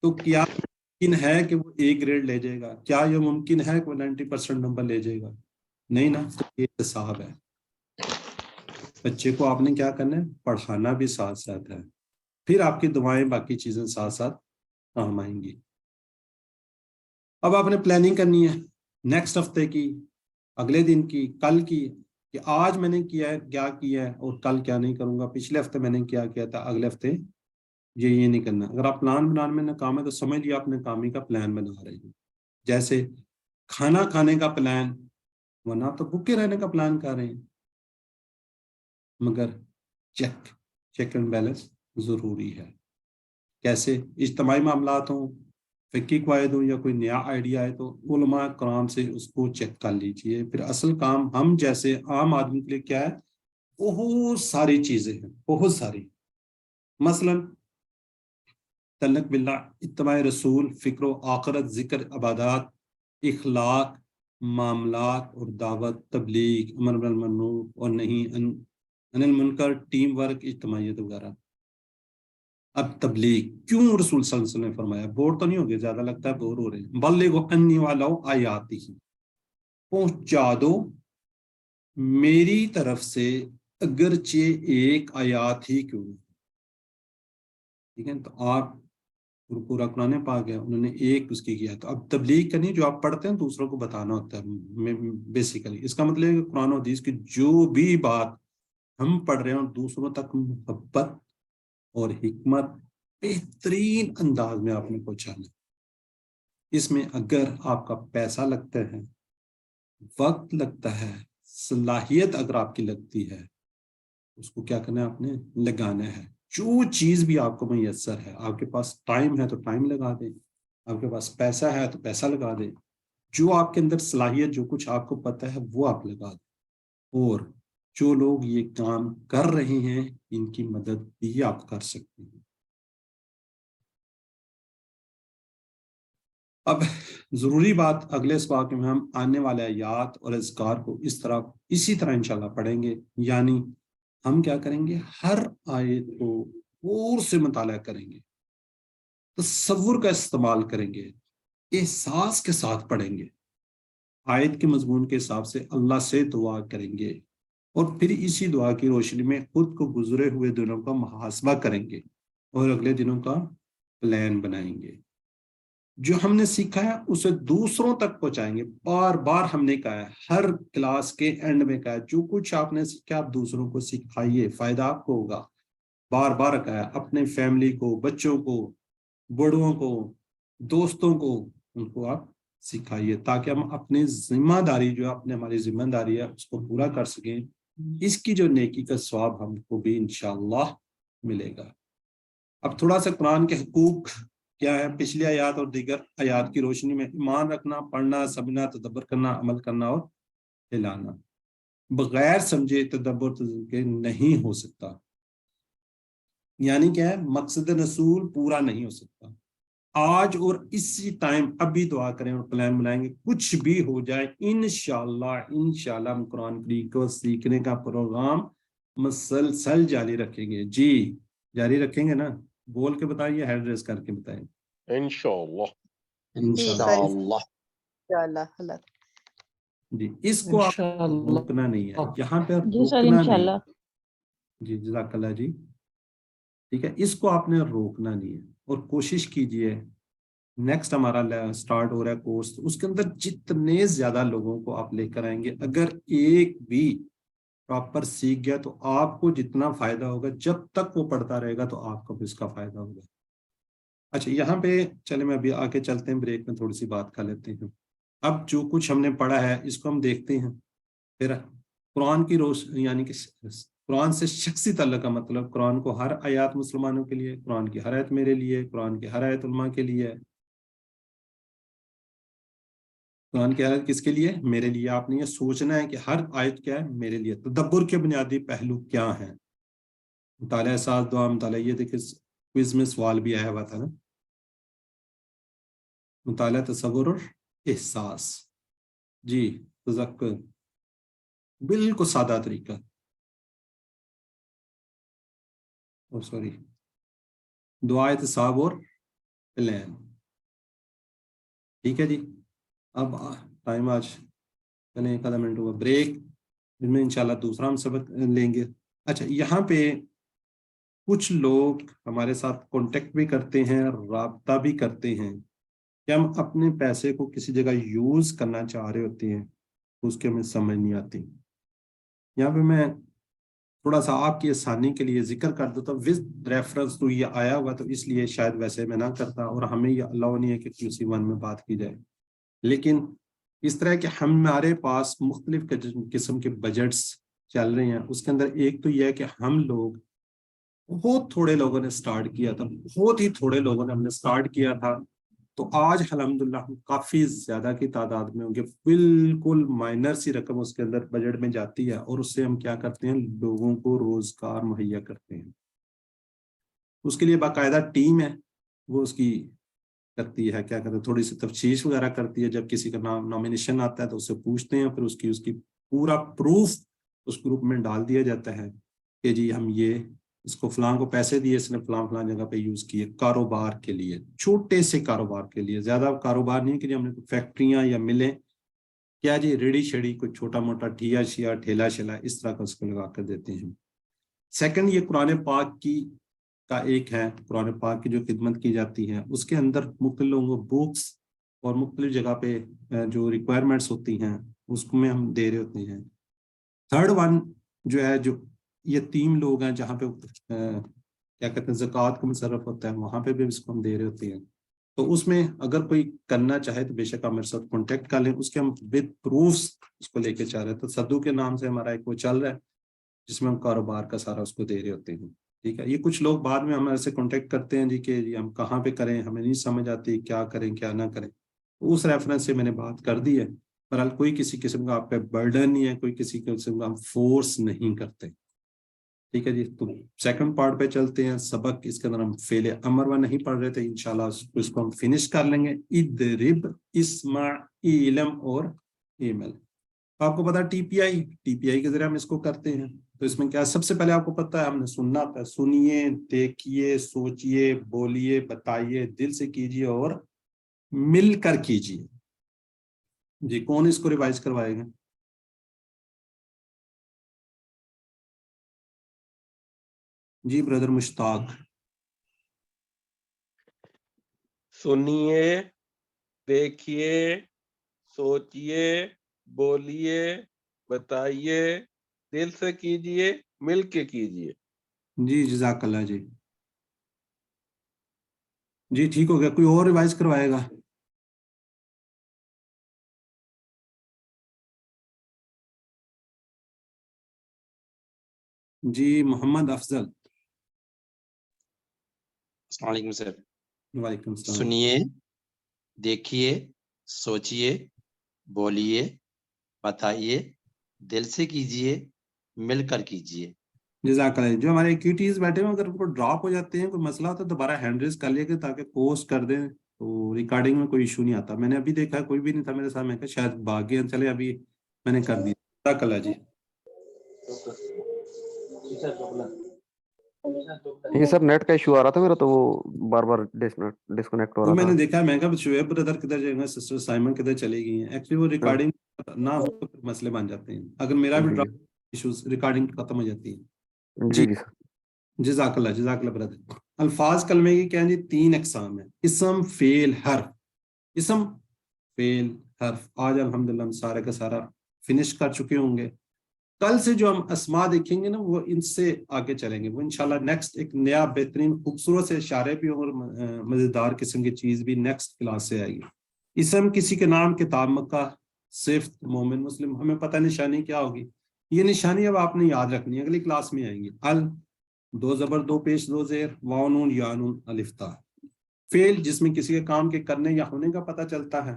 تو کیا ممکن ہے کہ وہ A گریڈ لے جائے گا؟ کیا یہ ممکن ہے کہ وہ 90% نمبر لے جائے گا؟ نہیں نا. تو یہ حساب ہے. بچے کو آپ نے کیا کرنا ہے؟ پڑھانا بھی ساتھ ساتھ ہے. پھر آپ کی دعائیں باقی چیزیں ساتھ ساتھ کام آئیں گی. اب آپ نے پلاننگ کرنی ہے نیکسٹ ہفتے کی، اگلے دن کی، کل کی، کہ آج میں نے کیا کیا ہے اور کل کیا نہیں کروں گا. پچھلے ہفتے میں نے کیا تھا، اگلے ہفتے یہ نہیں کرنا. اگر آپ پلان بنانے میں ناکام ہے تو سمجھ لیا آپ ناکامی کا پلان بنا رہے ہیں. جیسے کھانا کھانے کا پلان، ورنہ تو بھوکے رہنے کا پلان کر رہے ہیں. مگر چیک اینڈ بیلنس ضروری ہے. کیسے؟ اجتماعی معاملات ہوں، فقہی قواعد ہوں، یا کوئی نیا آئیڈیا ہے تو علماء کرام سے اس کو چیک کر لیجئے. پھر اصل کام ہم جیسے عام آدمی کے لیے کیا ہے؟ بہت ساری چیزیں ہیں، بہت ساری. مثلا تعلق باللہ، اتباع رسول، فکر و آخرت، ذکر، عبادات، اخلاق، معاملات اور دعوت، تبلیغ، امر بالمعروف اور نہیں عن المنکر، ٹیم ورک، اجتماعیت وغیرہ. اب تبلیغ کیوں رسول صلی اللہ علیہ وسلم نے فرمایا؟ بور تو نہیں ہوگے؟ زیادہ لگتا ہے بور ہو رہے ہیں. بلغوا انی ولو آیاتی، پہنچا دو میری طرف سے اگرچہ ایک آیات ہی کیوں نہیں. ٹھیک ہے، تو آپ پورا قرآن پاک ہے، انہوں نے ایک اس کی کیا. تو اب تبلیغ کرنی جو آپ پڑھتے ہیں دوسروں کو بتانا ہوتا ہے بیسیکلی. اس کا مطلب ہے کہ قرآن و حدیث کی جو بھی بات ہم پڑھ رہے ہیں دوسروں تک محبت اور حکمت بہترین انداز میں آپ نے پہنچانا. اس میں اگر آپ کا پیسہ لگتا ہے، وقت لگتا ہے، صلاحیت اگر آپ کی لگتی ہے، اس کو کیا کرنا ہے؟ آپ نے لگانا ہے. جو چیز بھی آپ کو میسر ہے، آپ کے پاس ٹائم ہے تو ٹائم لگا دیں، آپ کے پاس پیسہ ہے تو پیسہ لگا دیں. جو آپ کے اندر صلاحیت، جو کچھ آپ کو پتہ ہے وہ آپ لگا دیں. اور جو لوگ یہ کام کر رہے ہیں ان کی مدد بھی آپ کر سکتے ہیں. اب ضروری بات، اگلے اسباق میں ہم آنے والے آیات اور اذکار کو اسی طرح انشاءاللہ پڑھیں گے. یعنی ہم کیا کریں گے؟ ہر آیت کو غور سے مطالعہ کریں گے، تصور کا استعمال کریں گے، احساس کے ساتھ پڑھیں گے، آیت کے مضمون کے حساب سے اللہ سے دعا کریں گے، اور پھر اسی دعا کی روشنی میں خود کو گزرے ہوئے دنوں کا محاسبہ کریں گے اور اگلے دنوں کا پلان بنائیں گے. جو ہم نے سیکھا ہے اسے دوسروں تک پہنچائیں گے. بار بار ہم نے کہا ہے، ہر کلاس کے اینڈ میں کہا ہے، جو کچھ آپ نے سیکھا آپ دوسروں کو سکھائیے، فائدہ آپ کو ہوگا. بار بار کہا ہے، اپنے فیملی کو، بچوں کو، بڑوں کو، دوستوں کو، ان کو آپ سکھائیے تاکہ ہم اپنی ذمہ داری جو ہماری ذمہ داری ہے اس کو پورا کر سکیں. اس کی جو نیکی کا ثواب ہم کو بھی انشاءاللہ ملے گا. اب تھوڑا سا قرآن کے حقوق کیا ہے، پچھلی آیات اور دیگر آیات کی روشنی میں ایمان رکھنا، پڑھنا، سمجھنا، تدبر کرنا، عمل کرنا اور پھیلانا. بغیر سمجھے تدبر کے نہیں ہو سکتا. یعنی کیا ہے؟ مقصد رسول پورا نہیں ہو سکتا. آج اور اسی ٹائم ابھی دعا کریں اور پلان بنائیں گے، کچھ بھی ہو جائے انشاءاللہ ہم قرآن کریم کو سیکھنے کا پروگرام مسلسل جاری رکھیں گے. جی جاری رکھیں گے نا؟ بول کے بتائیے، ہینڈ ریز کر کے بتائیں. انشاءاللہ. انشاءاللہ. انشاءاللہ. جی اس کو آپ انشاءاللہ. روکنا نہیں ہے، یہاں پہ جی سر روکنا نہیں. انشاءاللہ. جی جزاک اللہ جی. ٹھیک ہے، اس کو آپ نے روکنا نہیں ہے. اور کوشش کیجئے نیکسٹ ہمارا سٹارٹ ہو رہا ہے کورس، اس کے اندر جتنے زیادہ لوگوں کو آپ لے کر آئیں گے، اگر ایک بھی پراپر سیکھ گیا تو آپ کو جتنا فائدہ ہوگا، جب تک وہ پڑھتا رہے گا تو آپ کو بھی اس کا فائدہ ہوگا. اچھا یہاں پہ چلے میں ابھی آگے چلتے ہیں، بریک میں تھوڑی سی بات کر لیتے ہیں. اب جو کچھ ہم نے پڑھا ہے اس کو ہم دیکھتے ہیں. پھر قرآن کی یعنی کہ قرآن سے شخصی تعلق کا مطلب، قرآن کو ہر آیات مسلمانوں کے لیے، قرآن کی ہر آیت میرے لیے، قرآن کی ہر آیت علماء کے لیے. قرآن کی آیت کس کے لیے؟ میرے لیے. آپ نے یہ سوچنا ہے کہ ہر آیت کیا ہے؟ میرے لیے. تدبر کے بنیادی پہلو کیا ہیں؟ مطالعہ ساز دعا مطالعہ. یہ دیکھیں کوئز میں سوال بھی آیا ہوا تھا نا، مطالعہ، تصور اور احساس. جی تذکر، بالکل سادہ طریقہ. سوری، دعا، احتساب اور پلان. ٹھیک ہے جی. اب ٹائم آج یعنی 1 آدھا منٹ ہوا بریک، جن میں انشاءاللہ دوسرا ہم سبق لیں گے. اچھا یہاں پہ کچھ لوگ ہمارے ساتھ کانٹیکٹ بھی کرتے ہیں، رابطہ بھی کرتے ہیں کہ ہم اپنے پیسے کو کسی جگہ یوز کرنا چاہ رہے ہوتے ہیں، اس کے ہمیں سمجھ نہیں آتی. یہاں پہ میں تھوڑا سا آپ کی آسانی کے لیے ذکر کر دیتا ہوں ود ریفرنس تو یہ آیا ہوا، تو اس لیے شاید ویسے میں نہ کرتا، اور ہمیں یہ الاؤ نہیں ہے کہ QC1 میں بات کی جائے. لیکن اس طرح کہ ہمارے پاس مختلف قسم کے بجٹس چل رہے ہیں. اس کے اندر ایک تو یہ ہے کہ ہم لوگ بہت تھوڑے لوگوں نے سٹارٹ کیا تھا، بہت ہی تھوڑے لوگوں نے ہم نے سٹارٹ کیا تھا، تو آج الحمدللہ ہم کافی زیادہ کی تعداد میں ہوں گے. بالکل مائنر سی رقم اس کے اندر بجٹ میں جاتی ہے، اور اس سے ہم کیا کرتے ہیں، لوگوں کو روزگار مہیا کرتے ہیں. اس کے لیے باقاعدہ ٹیم ہے، وہ اس کی کرتی ہے، کیا کہتے ہیں، تھوڑی سی تفتیش وغیرہ کرتی ہے. جب کسی کا نام نامینیشن آتا ہے تو اس سے پوچھتے ہیں، پھر اس کی پورا پروف اس گروپ میں ڈال دیا جاتا ہے کہ جی ہم یہ اس کو فلاں کو پیسے دیے، اس نے فلاں فلاں جگہ پہ یوز کیے کاروبار کے لیے، چھوٹے سے کاروبار کے لیے. زیادہ کاروبار نہیں کہ جی ہم نے فیکٹریاں یا ملیں کیا جی ریڑی شیڑی کوئی چھوٹا موٹا ٹھیا شیا ٹھیلا شیلا اس طرح کا اس کو لگا کر دیتے ہیں. سیکنڈ، یہ قرآن پاک کی کا ایک ہے، قرآن پاک کی جو خدمت کی جاتی ہے اس کے اندر مختلف لوگوں کو بکس اور مختلف جگہ پہ جو ریکوائرمنٹس ہوتی ہیں اس کو میں ہم دے رہے ہوتے ہیں. تھرڈ ون جو ہے، جو یتیم لوگ ہیں جہاں پہ کیا کہتے ہیں زکوٰۃ کا مصرف ہوتا ہے، وہاں پہ بھی اس کو ہم دے رہے ہوتے ہیں. تو اس میں اگر کوئی کرنا چاہے تو بے شک آپ میرے ساتھ کانٹیکٹ کر لیں، اس کے ہم ود پروفس اس کو لے کے چاہ رہے ہیں. تو سدو کے نام سے ہمارا ایک وہ چل رہا ہے جس میں ہم کاروبار کا سارا اس کو دے رہے ہوتے ہیں. ٹھیک ہے. یہ کچھ لوگ بعد میں ہمارے سے کانٹیکٹ کرتے ہیں جی کہ جی ہم کہاں پہ کریں، ہمیں نہیں سمجھ آتی کیا کریں کیا نہ کریں. اس ریفرنس سے میں نے بات کر دی ہے. بہرحال کوئی کسی قسم کا آپ پہ برڈن نہیں ہے، کوئی کسی قسم کا ہم فورس نہیں کرتے. ٹھیک ہے جی. تو سیکنڈ پارٹ پہ چلتے ہیں. سبق اس کے اندر ہم فعل امر و نہیں پڑھ رہے تھے، انشاءاللہ اس کو ہم فنش کر لیں گے. اضرب اسمع علم اور ایمل. آپ کو پتا ٹی پی آئی کے ذریعے ہم اس کو کرتے ہیں. تو اس میں کیا سب سے پہلے آپ کو پتا ہے ہم نے سننا ہوتا ہے. سنیے، دیکھیے، سوچئے، بولیے، بتائیے، دل سے کیجئے اور مل کر کیجئے. جی کون اس کو ریوائز کروائے گا؟ جی بردر مشتاق. سنیے، دیکھیے، سوچئے، بولیے، بتائیے، دل سے کیجئے، مل کے کیجئے. جی جزاک اللہ. جی جی ٹھیک ہو گیا. کوئی اور ریوائز کروائے گا؟ جی محمد افضل. السلام علیکم سر. وعلیکم السلام. سنیے، دیکھیے، سوچئے، بولیے، بتائیے، دل سے کیجئے، مل کر کیجئے. جزاک اللہ. جو ہمارے ایکٹیویٹیز بیٹھے ہیں اگر ان کو ڈراپ ہو جاتے ہیں، کوئی مسئلہ ہوتا ہے دوبارہ ہینڈ ریز کر لیا کہ تاکہ پوسٹ کر دیں تو ریکارڈنگ میں کوئی ایشو نہیں آتا. میں نے ابھی دیکھا کوئی بھی نہیں تھا میرے ساتھ، میں کہا شاید بھاگ گئے. چلے ابھی میں نے کر دی. جزاک اللہ. جی یہ سر نیٹ کا ایشو آ رہا تھا میرا، تو وہ بار بار ڈسکنیکٹ ہو وہ رہا میں تھا. نے دیکھا، میں کہا شعیب بردر کدھر جائیں گے، سسٹر سائمن کدھر چلی گئی ہیں. ایکچولی وہ ریکارڈنگ نہ ہو تو پھر مسئلے بن جاتے ہیں. اگر میرا بھی جی ڈراپ ایشوز ریکارڈنگ ختم ہو جاتی ہے. جی جی سر. جزاک اللہ. جزاک اللہ برادر. الفاظ کلمے کی کیا جی 3 اقسام ہیں: اسم، فعل، حرف. اسم، فعل، حرف. آج الحمدللہ ہم سارے کا سارا فنش کر چکے ہوں گے. کل سے جو ہم اسما دیکھیں گے نا وہ ان سے آگے چلیں گے. وہ انشاءاللہ نیکسٹ ایک نیا بہترین خوبصورت سے اشارے بھی اور مزیدار قسم کی چیز بھی نیکسٹ کلاس سے آئے گی. اسم کسی کے نام، کتاب، مکہ، صفت، مومن، مسلم. ہمیں پتہ نشانی کیا ہوگی. یہ نشانی اب آپ نے یاد رکھنی ہے، اگلی کلاس میں آئیں گی. 2 زبر 2 پیش 2 زیر، واو نون یا نون الف تا. فعل جس میں کسی کے کام کے کرنے یا ہونے کا پتہ چلتا ہے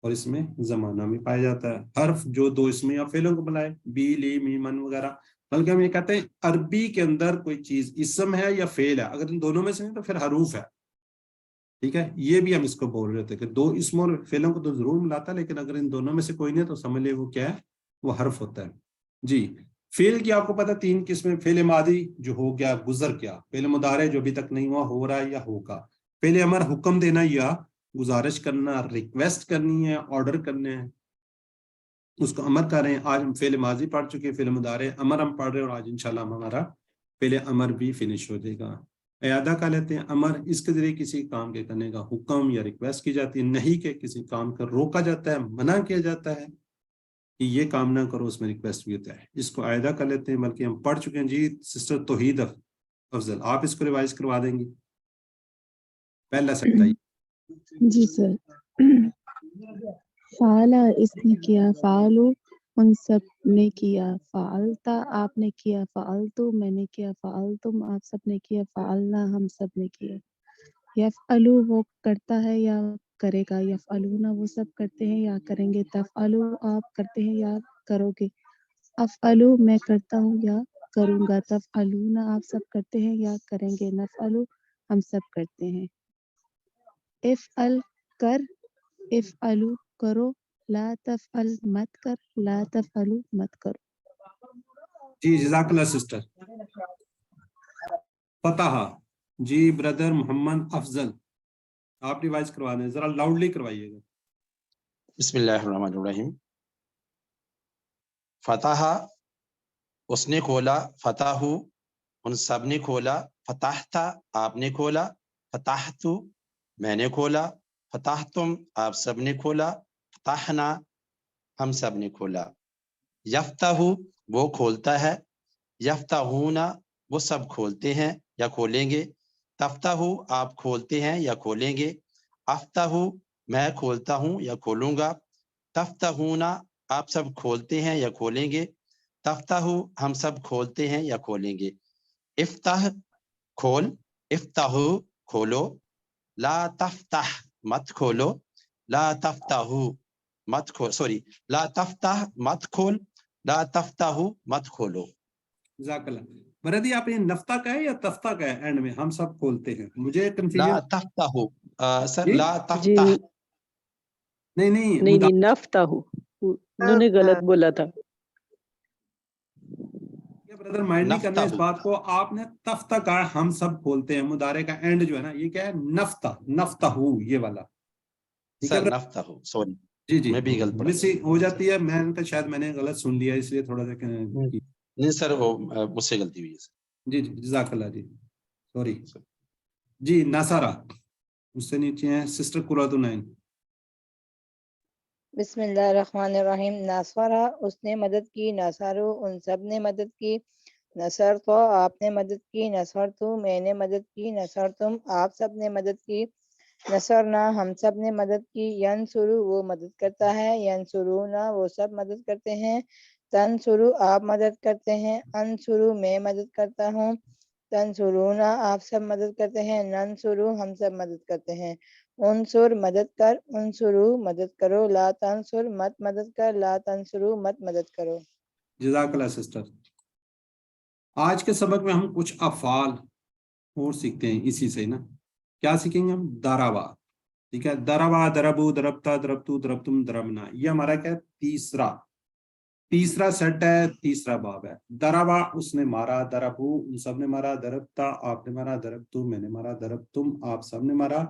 اور اس میں زمانہ بھی پایا جاتا ہے. حرف جو 2 اسم یا فعلوں کو بلائے، بی، لی، می، من وغیرہ. بلکہ ہم یہ کہتے ہیں عربی کے اندر کوئی چیز اسم ہے یا فعل ہے، اگر ان دونوں میں سے نہیں تو پھر حروف ہے. ٹھیک ہے. یہ بھی ہم اس کو بول رہے تھے کہ 2 اسم اور فعلوں کو تو ضرور ملاتا ہے، لیکن اگر ان دونوں میں سے کوئی نہیں تو سمجھ لے وہ کیا ہے، وہ حرف ہوتا ہے. جی فعل کی آپ کو پتہ 3 قسمیں: فعل ماضی جو ہو گیا گزر گیا، فعل مضارع جو ابھی تک نہیں ہوا ہو رہا ہے یا ہوگا، فعل امر حکم دینا یا گزارش کرنا، ریکویسٹ کرنی ہے، آرڈر کرنے ہیں، اس کو امر کر رہے ہیں. آج ہم فعل ماضی پڑھ چکے ہیں، فعل مضارع امر ہم پڑھ رہے ہیں، اور آج انشاءاللہ ہمارا فعل امر بھی فنش ہو جائے گا. اعادہ کر لیتے ہیں. امر اس کے ذریعے کسی کام کے کرنے کا حکم یا ریکویسٹ کی جاتی ہے. نہیں کہ کسی کام کا روکا جاتا ہے، منع کیا جاتا ہے کہ یہ کام نہ کرو، اس میں ریکویسٹ بھی ہوتا ہے. اس کو اعادہ کر لیتے ہیں، بلکہ ہم پڑھ چکے ہیں. جی سسٹر توحید افضل، آپ اس کو ریوائز کروا دیں گی؟ پہلا سیٹ آئیے. جی سر. فعلا اس نے کیا، فعلو ان سب نے کیا، فعلتا آپ نے کیا، فعلتو میں نے کیا، فعلتم آپ سب نے کیا، فعلنا ہم سب نے کیا. یفعلو وہ کرتا ہے یا کرے گا، یفعلونا وہ سب کرتے ہیں یا کریں گے، تفعلو آپ کرتے ہیں یا کرو گے، افعلو میں کرتا ہوں یا کروں گا، تفعلونا آپ سب کرتے ہیں یا کریں گے، نفعلو ہم سب کرتے ہیں. افعل کر، افعلو کرو، لا تفعل مت کر، لا تفعلو مت کرو. جی جزاک اللہ سسٹر. فتح، جی بردر محمد افضل، آپ ریوائز کروا دیں، ذرا لاؤڈلی کروائیے گا. بسم اللہ الرحمن الرحیم. فتح اس نے کھولا، فتح ان سب نے کھولا، فتحتا آپ نے کھولا، فتحتو میں نے کھولا، فتحتم آپ سب نے کھولا، فتحنا ہم سب نے کھولا. یفتح وہ کھولتا ہے، یفتحونا وہ سب کھولتے ہیں یا کھولیں گے، تفتح آپ کھولتے ہیں یا کھولیں گے، افتح میں کھولتا ہوں یا کھولوں گا، تفتحونا آپ سب کھولتے ہیں یا کھولیں گے، تفتح ہم سب کھولتے ہیں یا کھولیں گے. افتح کھول، افتح کھولو، لا تفتح مت کھولو، لا تفتح مت کھول، سوری لا تفتح مت کھول، لا تفتح مت کھولو. جزاک اللہ. بردی آپ نے نفتہ کا ہے یا تفتہ کا ہے؟ اینڈ میں ہم سب کھولتے ہیں، مجھے لا کنفیوژن. تفتح سر، جی؟ لا جی تفتح نہیں نہیں نہیں، نفتا ہوں، انہوں نے غلط بولا تھا. بردر مائنڈ نہیں کرنا اس نفتح بات کو. آپ نے تفتہ کا ہم سب کھولتے ہیں، مضارع کا اینڈ جو ہے نا یہ کیا ہے؟ نفتہ، نفتہ یہ والا. ٹھیک ہے سر، برادر؟ نفتح سوری جی جی میں بھی غلط پڑھا. مس ہو جاتی ہے. میں نے کہا شاید میں نے غلط سن لیا، اس لیے تھوڑا سا نہیں سر، وہ مجھ سے غلطی ہوئی ہے. جی جی جزاک اللہ. جی سوری. جی ناصارہ، اس سے نیچے ہیں سسٹر قرۃ العین. بسم اللہ الرحمن الرحیم. ناصرہ اس نے مدد کی، ناصرو ان سب نے مدد کی، نصر تو آپ نے مدد کی، نصر تو میں نے مدد کی، نصر تم آپ سب نے مدد کی، نصرنا ہم سب نے مدد کی، ینصرو وہ مدد کرتا ہے، ینصرونا وہ سب مدد کرتے ہیں، تنصرو آپ مدد کرتے ہیں، انصرو میں مدد کرتا ہوں، تنصرونا آپ سب مدد کرتے ہیں، ننصرو ہم سب مدد کرتے ہیں. انصر مدد کر، انصرو مدد کرو، لا تنصر مت مدد کر، لا تنصرو مت مدد کرو. جزاک اللہ سسٹر. آج کے سبق میں ہم کچھ افعال اور سیکھتے ہیں اسی سے نا. کیا سیکھیں گے ہم؟ دارابا. ٹھیک ہے، دارابا، دربو، دربتا، دربتو، دربتم، دربنا. یہ ہمارا کیا ہے؟ تیسرا سیٹ ہے، تیسرا باب ہے. دربا اس نے مارا، دربو ان سب نے مارا، دربتا آپ نے مارا، دربتو میں نے مارا، دربتم آپ سب نے مارا،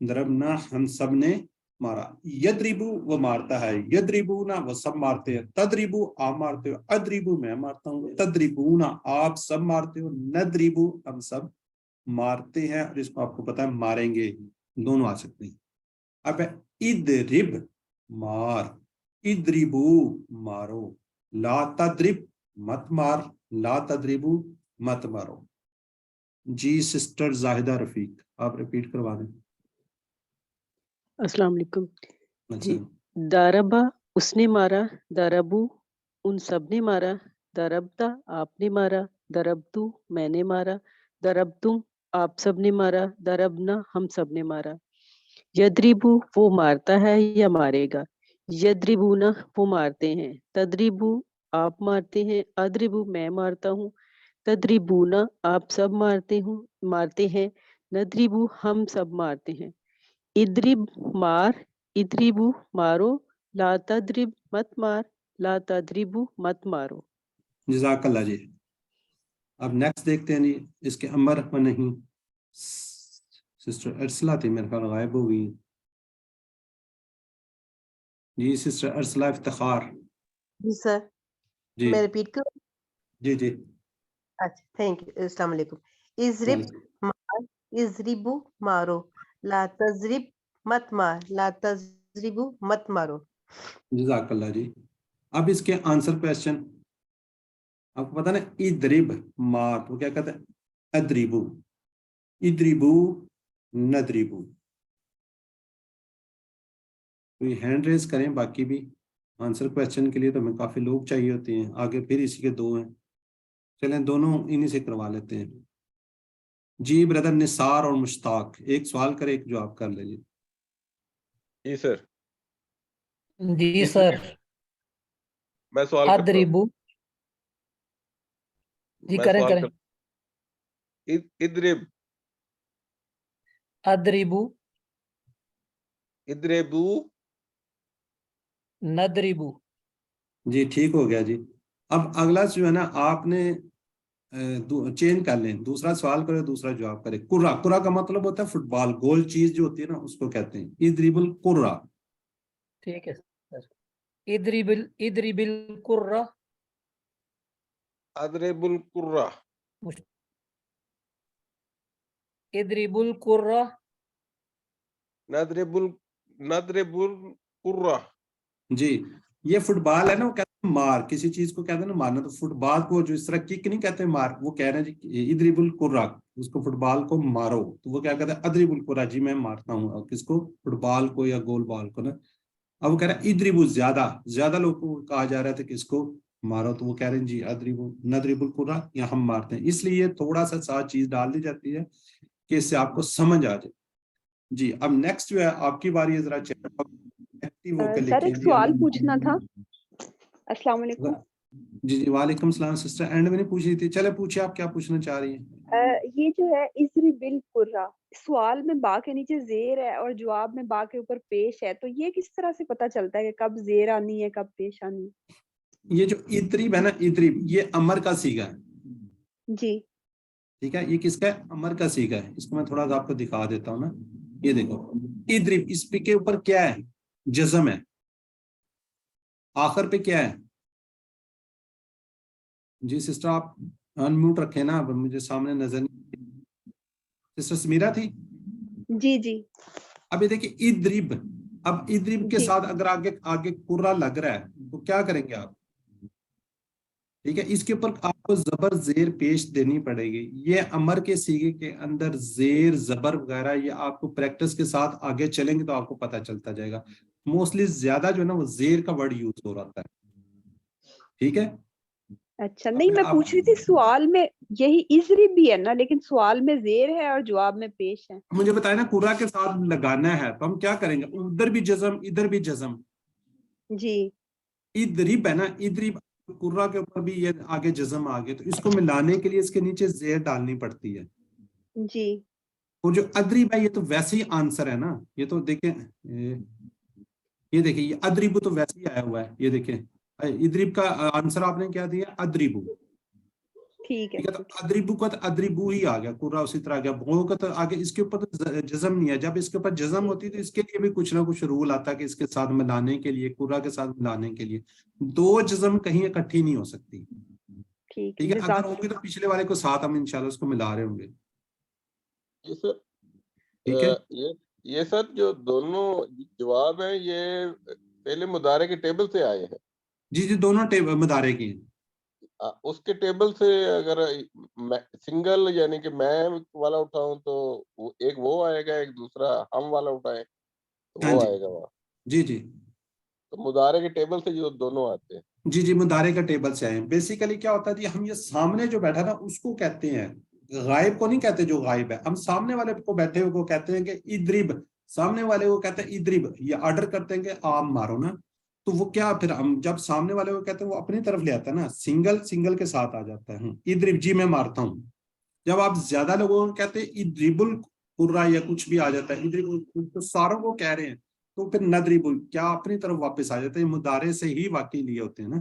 دربنا ہم سب نے مارا. یدریبو وہ مارتا ہے، یدریبونا وہ سب مارتے ہیں، تدریبو آپ مارتے ہو، ادریبو میں مارتا ہوں، تدریبونا آپ سب مارتے ہو، ندریبو ہم سب مارتے ہیں. اور اس کو آپ کو پتا ہے ماریں گے، دونوں آ سکتے ہیں. اب ادرب مار، ادریبو مارو، لا تدرب مت مار، لا تدریبو مت مارو. جی سسٹر زاہدہ رفیق، آپ ریپیٹ کروا دیں. السلام علیکم. اچھا جی، داربا اس نے مارا، داربو ان سب نے مارا، دربتا آپ نے مارا، دربتو میں نے مارا، دربتم آپ سب نے مارا، دربنا ہم سب نے مارا. یدریبو وہ مارتا ہے یا مارے گا، یدریبونا وہ مارتے ہیں، تدریبو آپ مارتے ہیں، ادریبو میں مارتا ہوں، تدریبونا آپ سب مارتے ہیں، ندریبو ہم سب مارتے ہیں. ادرب مار، ادریبو مارو، لا تدرب مت مار، لا تدریبو مت مارو. جزاک اللہ. جی اب نیکسٹ دیکھتے ہیں. جی اس کے امر میں نہیں، سسٹر ارسلہ تھی میرے خیال غائب ہو گئی. جی سسٹر ارسلہ افتخار. جی سر جی میں ریپیٹ کروں. جی جی اچھا تھینک یو. السلام علیکم. اضرب مار اضربو مارو لا تضرب مت مار لا تضربو مت مارو. جزاک اللہ جی. اب اس کے آنسر کوشچن آپ کو پتا نا ادرب مار تو کیا کہتے ہیں ادریبو ادریبو ندریبو. کوئی ہینڈ ریز کریں باقی بھی آنسر کوشچن کے لیے تو ہمیں کافی لوگ چاہیے ہوتے ہیں آگے پھر اسی کے 2 ہیں. چلیں دونوں انہی سے کروا لیتے ہیں. جی بردر نثار اور مشتاق ایک سوال کرے ایک جواب کر لیجیے. جی سر جی سر میں سوال کرتا ہوں. ادریبو. جی میں کریں سوال کریں. ادرب ادریبو ادربو ندریبو. جی ٹھیک ہو گیا جی. اب اگلا جو ہے نا آپ نے چینج کر لیں دوسرا سوال کرے دوسرا جواب کرے. کرا کرا کا مطلب ہوتا ہے فٹ بال گول چیز جو ہوتی ہے نا اس کو کہتے ہیں ادریب القرہ. ٹھیک ہے سر. ادریب القرہ. ادرب القرہ. ادریب القرہ. ندرب القرہ. جی یہ فٹ بال ہے نا وہ کہتے ہیں مار کسی چیز کو کہتے ہیں نا مارنا. تو فٹ بال کو جو اس طرح کک نہیں کہتے مار وہ کہہ رہے ہیں جی ادریب القرہ اس کو فٹ بال کو مارو تو وہ کیا کہتے ہیں ادریب القرہ. جی میں مارتا ہوں کس کو فٹ بال کو یا گول بال کو نا. اب وہ کہہ رہا ہے ادریبو زیادہ لوگوں کو کہا جا رہا ہے کس کو مارو تو وہ کہہ رہے ہیں جی ادریبو ندریب القرہ یا ہم مارتے ہیں. اس لیے تھوڑا سا ساتھ چیز ڈال دی جاتی ہے کہ اس سے آپ کو سمجھ آ جائے. جی اب نیکسٹ جو ہے آپ کی باری ہے ذرا سر ایک سوال پوچھنا تھا. السلام علیکم. جی جی وعلیکم السلام سسٹر اینڈ میں نے پوچھی تھی. چلے پوچھے آپ کیا پوچھنا چاہ رہی ہیں. یہ جو ہے اضرب القرہ سوال میں با کے نیچے زیر ہے اور جواب میں با کے اوپر پیش ہے تو یہ کس طرح سے پتا چلتا ہے کہ کب زیر آنی ہے کب پیش آنی ہے. یہ جو ادریب ہے نا ادریب یہ امر کا صیغہ ہے. جی ٹھیک ہے یہ کس کا ہے امر کا صیغہ ہے. اس کو میں تھوڑا سا آپ کو دکھا دیتا ہوں نا. یہ دیکھو ادریب اس پہ کے اوپر کیا ہے جزم ہے آخر پہ کیا ہے. جی سسٹر آپ انمیوٹ رکھیں نا مجھے سامنے نظر نہیں. سسٹر سمیرہ تھی. جی جی اب یہ دیکھیں ادریب. اب ادریب کے جی ساتھ اگر آگے قرہ لگ رہا ہے تو کیا کریں گے آپ. ٹھیک ہے اس کے اوپر آپ کو زبر زیر پیش دینی پڑے گی. یہ امر کے صیغے کے اندر زیر زبر وغیرہ یہ آپ کو پریکٹس کے ساتھ آگے چلیں گے تو آپ کو پتہ چلتا جائے گا. موسٹلی زیادہ جو ہے نا وہ زیر کا ورڈ یوز ہو رہا ہے. ٹھیک ہے اچھا نہیں میں پوچھ رہی تھی سوال میں یہی اضرب بھی ہے نا لیکن سوال میں زیر ہے اور جواب میں پیش ہے. مجھے بتائیں نا قرہ کے ساتھ لگانا ہے تو ہم کیا کریں گے ادھر بھی جزم ادھر بھی جزم. جی ادریب ہے نا ادریب قرہ کے اوپر بھی یہ آگے جزم آگے تو اس کو ملانے کے لیے اس کے نیچے زیر ڈالنی پڑتی ہے. جی وہ جو ادریب ہے یہ تو ویسے ہی آنسر ہے نا. یہ تو دیکھیں یہ دیکھیں یہ ادریب تو ویسے ہی آیا ہوا ہے. یہ دیکھیں ادریب کا آنسر آپ نے کیا دیا ادریبو. ٹھیک ہے تو ادریبو کا تو ادریبو ہی آ گیا قرہ اسی طرح گیا. بھو کا تو آگے اس کے اوپر تو جزم نہیں ہے. جب اس کے اوپر جزم ہوتی تو اس کے لیے بھی کچھ نہ کچھ رول آتا ہے کہ اس کے ساتھ ملانے کے لیے قرہ کے ساتھ ملانے کے لیے 2 جزم کہیں اکٹھی نہیں ہو سکتی. ٹھیک ہے اگر ہوں گے تو پچھلے والے کو ساتھ ہم انشاءاللہ اس کو ملا رہے ہوں گے. ٹھیک ہے یہ سر جو دونوں جواب ہیں یہ پہلے مضارع کے ٹیبل سے آئے ہیں. جی جی دونوں مضارع کی ہیں. اس کے ٹیبل سے اگر سنگل یعنی کہ میں والا اٹھاؤں تو ایک وہ آئے گا ایک دوسرا ہم والا اٹھائیں تو وہ آئے گا وہاں. جی جی تو مضارع کے ٹیبل سے جو دونوں آتے ہیں. جی جی مضارع کا ٹیبل سے آئے ہیں. بیسیکلی کیا ہوتا ہے جی ہم یہ سامنے جو بیٹھا نا اس کو کہتے ہیں غائب کو نہیں کہتے جو غائب ہے. ہم سامنے والے کو بیٹھے ہوئے کو کہتے ہیں کہ ادریب. سامنے والے کو کہتے ہیں ادریب. یہ آرڈر کرتے ہیں کہ آپ مارو نا تو وہ کیا پھر ہم جب سامنے والے کو کہتے ہیں وہ اپنی طرف لے آتا ہے نا سنگل کے ساتھ آ جاتا ہے ادریب جی میں مارتا ہوں. جب آپ زیادہ لوگوں کو کہتے ہیں ادریب القرہ یا کچھ بھی آ جاتا ہے ادریب تو ساروں کو کہہ رہے ہیں تو پھر ندریب کیا اپنی طرف واپس آ جاتے ہیں. مضارع سے ہی واقعی لیے ہوتے ہیں نا.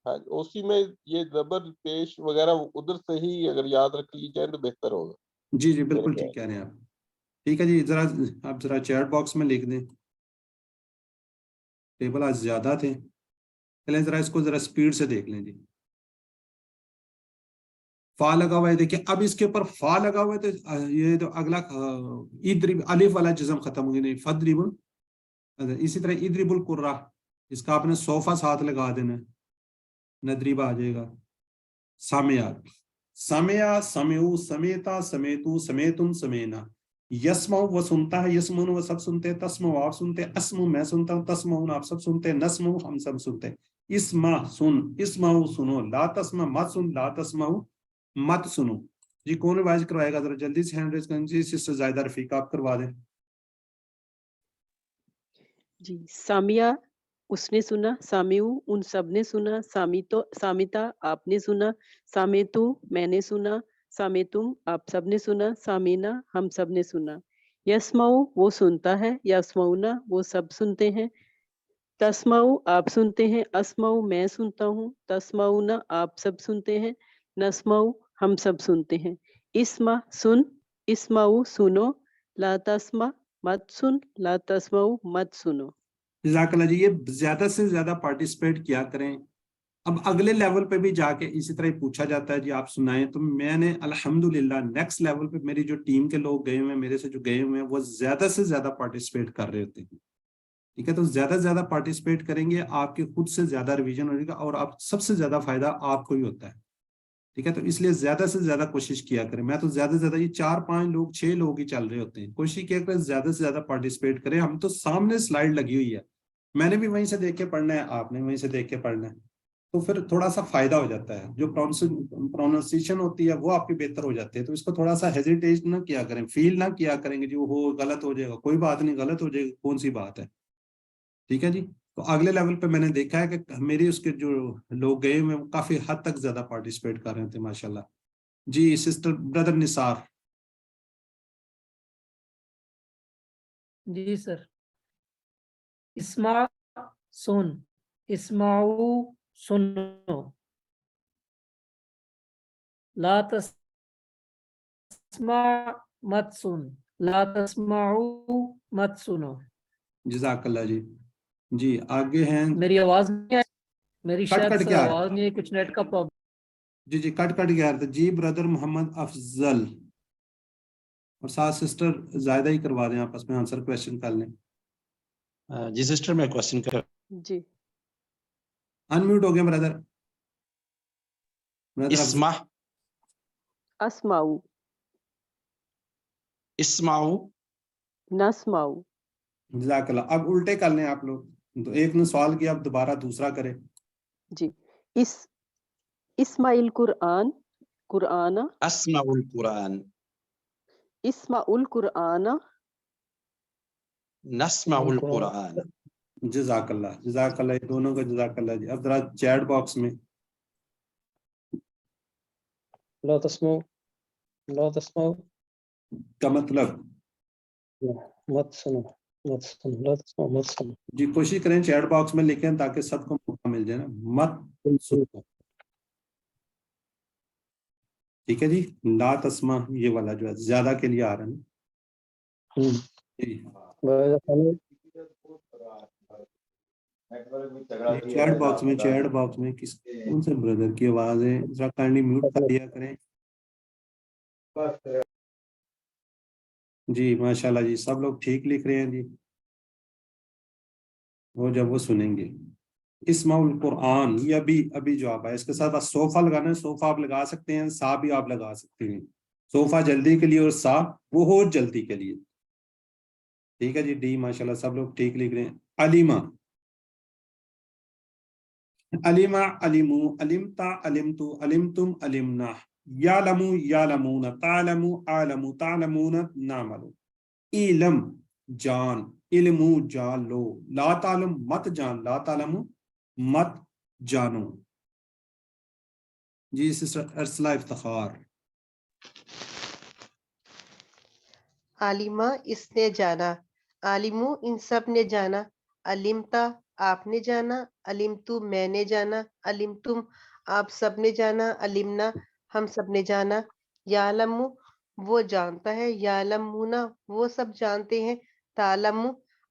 ہاں اسی میں یہ زبر پیش وغیرہ ادھر سے ہی اگر یاد رکھ لی جائے تو بہتر ہوگا. جی جی بالکل ٹھیک کہہ رہے ہیں آپ. ٹھیک ہے جی ذرا آپ ذرا چیٹ باکس میں لکھ دیں. ٹیبل آج زیادہ تھے. چلیں ذرا اس کو ذرا اسپیڈ سے دیکھ لیں جی. فا لگا ہوا ہے, دیکھیں اب اس کے اوپر فا لگا ہوا ہے تو یہ تو اگلا ادرب الف والا جزم ختم ہو گیا, نہیں فدرب. اسی طرح ادرب القرہ, اس کا آپ نے صوفہ ساتھ لگا دینا ہے, ندریبہ آ جائے گا. سامعہ, سامعہ سمعو سمیتا سمیتو سمیتم سمینا. یسمع وہ سنتا ہے, یسمعون وہ سب سنتے ہیں, تسمع آپ سنتے ہیں, اسمع میں سنتا ہوں, تسمعون آپ سب سنتے ہیں, نسمع ہم سب سنتے ہیں. اسمع سن, اسمعو سنو, لا تسمع مت سن, لا تسمعو مت سنو. جی کون ریوائز کروائے گا ذرا جلدی سے ہینڈ ریز کریں جی. سسٹر زائدہ رفیق آپ کروا دیں. جی سامیہ اس نے سنا, سامیو ان سب نے سنا, سامیتو سامیتا آپ نے سنا, سامیتو میں نے سنا, سامیتم آپ سب نے سنا, سامینا ہم سب نے سنا. یسمعو وہ سنتا ہے, یسمعونا وہ سب سنتے ہیں, تسمعو آپ سنتے ہیں, اسمعو میں سنتا ہوں, تسمعونا آپ سب سنتے ہیں, نسمعو ہم سب سنتے ہیں. اسمع سن, اسمعو سنو, لا تسمع مت سن, لا تسمعو مت سنو. جزاک اللہ جی. یہ زیادہ سے زیادہ پارٹیسپیٹ کیا کریں. اب اگلے لیول پہ بھی جا کے اسی طرح ہی پوچھا جاتا ہے جی آپ سنائیں, تو میں نے الحمدللہ نیکسٹ لیول پہ میری جو ٹیم کے لوگ گئے ہوئے ہیں, میرے سے جو گئے ہوئے ہیں, وہ زیادہ سے زیادہ پارٹیسپیٹ کر رہے ہوتے ہیں. ٹھیک ہے, تو زیادہ سے زیادہ پارٹیسپیٹ کریں گے, آپ کے خود سے زیادہ ریویژن ہو جائے گا, اور آپ سب سے زیادہ فائدہ آپ کو ہی ہوتا ہے. ٹھیک ہے, تو اس لیے زیادہ سے زیادہ کوشش کیا کریں. میں تو زیادہ سے زیادہ یہ 4-5 لوگ 6 لوگ ہی چل رہے ہوتے ہیں, کوشش کیا کریں زیادہ سے زیادہ پارٹیسپیٹ کریں. ہم تو سامنے سلائیڈ لگی ہوئی ہے, میں نے بھی وہیں سے دیکھ کے پڑھنا ہے, آپ نے وہیں سے دیکھ کے پڑھنا ہے, تو پھر تھوڑا سا فائدہ ہو جاتا ہے. جو پروننسیشن ہوتی ہے وہ آپ کی بہتر ہو جاتی ہے. تو اس کو تھوڑا سا ہیزیٹیٹ نہ کیا کریں, فیل نہ کیا کریں گے جو ہو غلط ہو جائے گا, کوئی بات نہیں, غلط ہو جائے گا, کون سی بات ہے. ٹھیک ہے جی. تو اگلے لیول پہ میں نے دیکھا ہے کہ میری اس کے جو لوگ گئے ہوئے وہ کافی حد تک زیادہ پارٹیسپیٹ کر رہے تھے ماشاءاللہ. جی سسٹر بردر نثار. جی سر. اسمع سن, اسمعو سنو, لا تسمع مت سن, لا تسمعو مت سنو. جزاک اللہ جی. جی آگے ہیں. میری آواز نہیں ہے, میری کٹ شاید کٹ سر کے آ رہا آواز ہے. نہیں ہے, کچھ نیٹ کا پرابلم. جی جی کٹ کٹ کے آ رہا تھا. جی بردر محمد افضل اور ساتھ سسٹر زائدہ ہی کروا دیں, آپس میں آنسر کویشچن کر لیں. جی سسٹر میں کوشچن کر. جی انمیوٹ ہو گئے بردر. بردر اسمع, اسمعو, اسمعو, نسمعو. جزاک اللہ. اب الٹے کر لیں آپ لوگ, تو ایک نے سوال کیا, اب دوبارہ دوسرا کرے. جی اسمع القرآن, قرآن, اسمع القرآن, اسمع القرآن, نسمع القرآن. جزاک اللہ, جزاک اللہ, یہ دونوں کا جزاک اللہ جی. اب ذرا چیٹ باکس میں لا تسمعو, لا تسمعو کا مطلب مت سنو, مت سنو, لا تسمعو مت سنو. جی کوشش کریں چیٹ باکس میں لکھیں تاکہ سب کو موقع مل جائے نا. مت سنو. ٹھیک ہے جی. لا تسمع یہ والا جو ہے زیادہ کے لیے آ رہا ہے نا. جی چیٹ باکس میں کس کون سے بردر کی آواز ہے, ذرا کائنڈلی میوٹ کر دیا کریں. جی ماشاءاللہ جی, سب لوگ ٹھیک لکھ رہے ہیں جی. وہ جب وہ سنیں گے اسمع القرآن, یہ ابھی جو آپ ہے اس کے ساتھ بس صوفہ لگانا ہے. صوفہ آپ لگا سکتے ہیں, سا بھی آپ لگا سکتے ہیں. صوفہ جلدی کے لیے اور سا وہ ہو جلدی کے لیے. ٹھیک ہے جی. ڈی ماشاءاللہ سب لوگ ٹھیک لکھ رہے ہیں. علیمہ, علیمہ, علمو, علمتا, علمتو, علمتم, علمنا. یعلمو, یعلمون, تعلمو, عالمو, تعلمون, نعملو. علم جان, علمو جان لو, لا تعلم مت جان, لا تعلمو مت جانو. جی سسٹر ارسلہ افتخار. عالمہ اس نے جانا, عالمو ان سب نے جانا, علمتا آپ نے جانا, علمتو میں نے جانا, علمتم آپ سب نے جانا, علمنا ہم سب نے جانا. یعلمو وہ جانتا ہے, یعلمونا وہ سب جانتے ہیں, تعلمو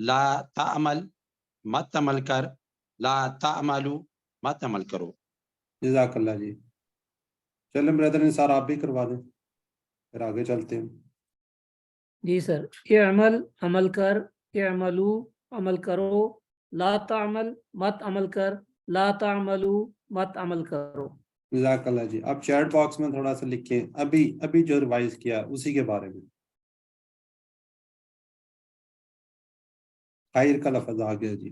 لا تعمل مت عمل کر، لا تعملو مت عمل کرو۔ جزاک اللہ جی۔ چلیں بردر نثار آپ بھی کروا دیں، پھر آگے چلتے ہیں۔ جی سر، اعمل عمل کر، اعملو عمل کرو، لا تعمل مت عمل کر، لا تعملو مت عمل کرو۔ جزاک اللہ جی۔ آپ چیٹ باکس میں تھوڑا سا لکھیں ابھی جو ریوائز کیا اسی کے بارے میں۔ خیر کا لفظ آ گیا جی،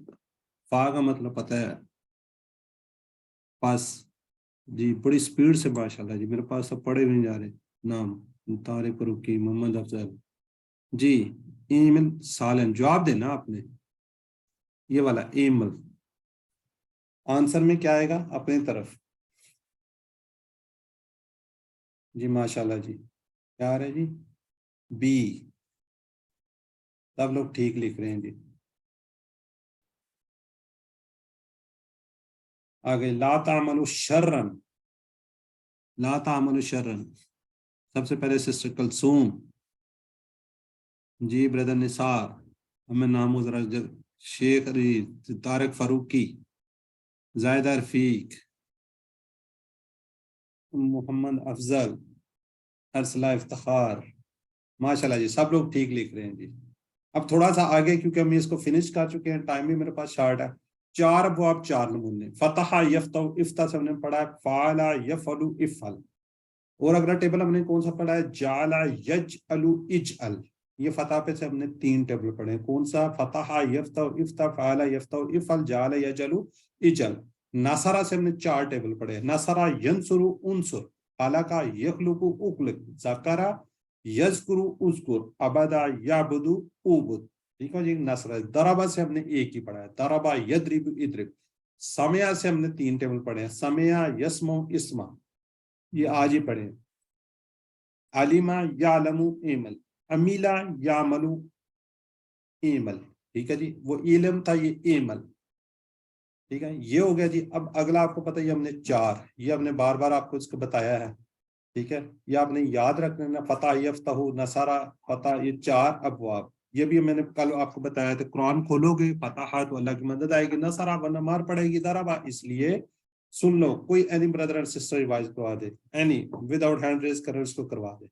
فا کا مطلب پتہ ہے پاس جی، بڑی سپیڈ سے ماشاءاللہ جی، میرے پاس سب پڑھے ہوئے جا رہے ہیں نام، طارق فروقی، محمد افضل جی۔ ایمل سالن جواب دینا آپ نے، یہ والا ایمل، آنسر میں کیا آئے گا اپنی طرف جی، ماشاءاللہ جی، کیا آ رہا ہے جی؟ بی، سب لوگ ٹھیک لکھ رہے ہیں جی۔ آگے لا تعملوا شرن، لا تعملوا شرن، سب سے پہلے سسٹر کلثوم جی، بردر نثار، ہمیں نام ذرا شیخ طارق فاروقی، زائدہ رفیق، محمد افضل، ارسلہ افتخار، ماشاءاللہ جی، سب لوگ ٹھیک لکھ رہے ہیں جی۔ اب تھوڑا سا آگے کیونکہ ہم اس کو فنش کر چکے ہیں، ٹائم بھی میرے پاس شارٹ ہے۔ 4 ابواب 4 نمونے، فتح یفتح، افتح سے ہم نے پڑھا ہے فعل یفعل افعل، اور اگلا ٹیبل ہم نے کون سا پڑھا ہے؟ جعل یجعل اجعل، یہ فتح پہ سے ہم نے 3 ٹیبل پڑھے ہیں، کون سا؟ فتح یفتح افتح، فعل یفتح افعل، جعل یجعل اجعل۔ نصرہ سے ہم نے 4 ٹیبل پڑھے ہیں، نصرہ ینصر انصر، خلق یخلق اخلق، ذکر یذکر اذکر، عبد یعبد اعبد، ٹھیک ہے جی۔ نصرہ ضربہ سے ہم نے ایک ہی پڑھا ہے، ضربہ یضرب اضرب۔ سمع سے ہم نے 3 ٹیبل پڑھے ہیں، سمع یسمع اسمع، یہ آج ہی پڑھے ہیں۔ علما یعلم ایمل، امیلا یعمل ایمل، ٹھیک ہے جی، وہ علم تھا، یہ ایمل، ٹھیک ہے، یہ ہو گیا جی۔ اب اگلا آپ کو پتہ ہے، یہ ہم نے 4، یہ ہم نے بار بار آپ کو اس کو بتایا ہے، ٹھیک ہے، یہ آپ نے یاد رکھنا ہے، فتح یفتح، نصرہ، فتح، یہ 4 ابواب، یہ بھی میں نے کل آپ کو بتایا تھا۔ قرآن کھولو گے فتح تو اللہ کی مدد آئے گی، نصرہ ورنہ مار پڑے گی، ضربہ، اس لیے سن لو۔ کوئی any brother and sister revise کروا دے، any without hand raise کر اس کو کروا دے۔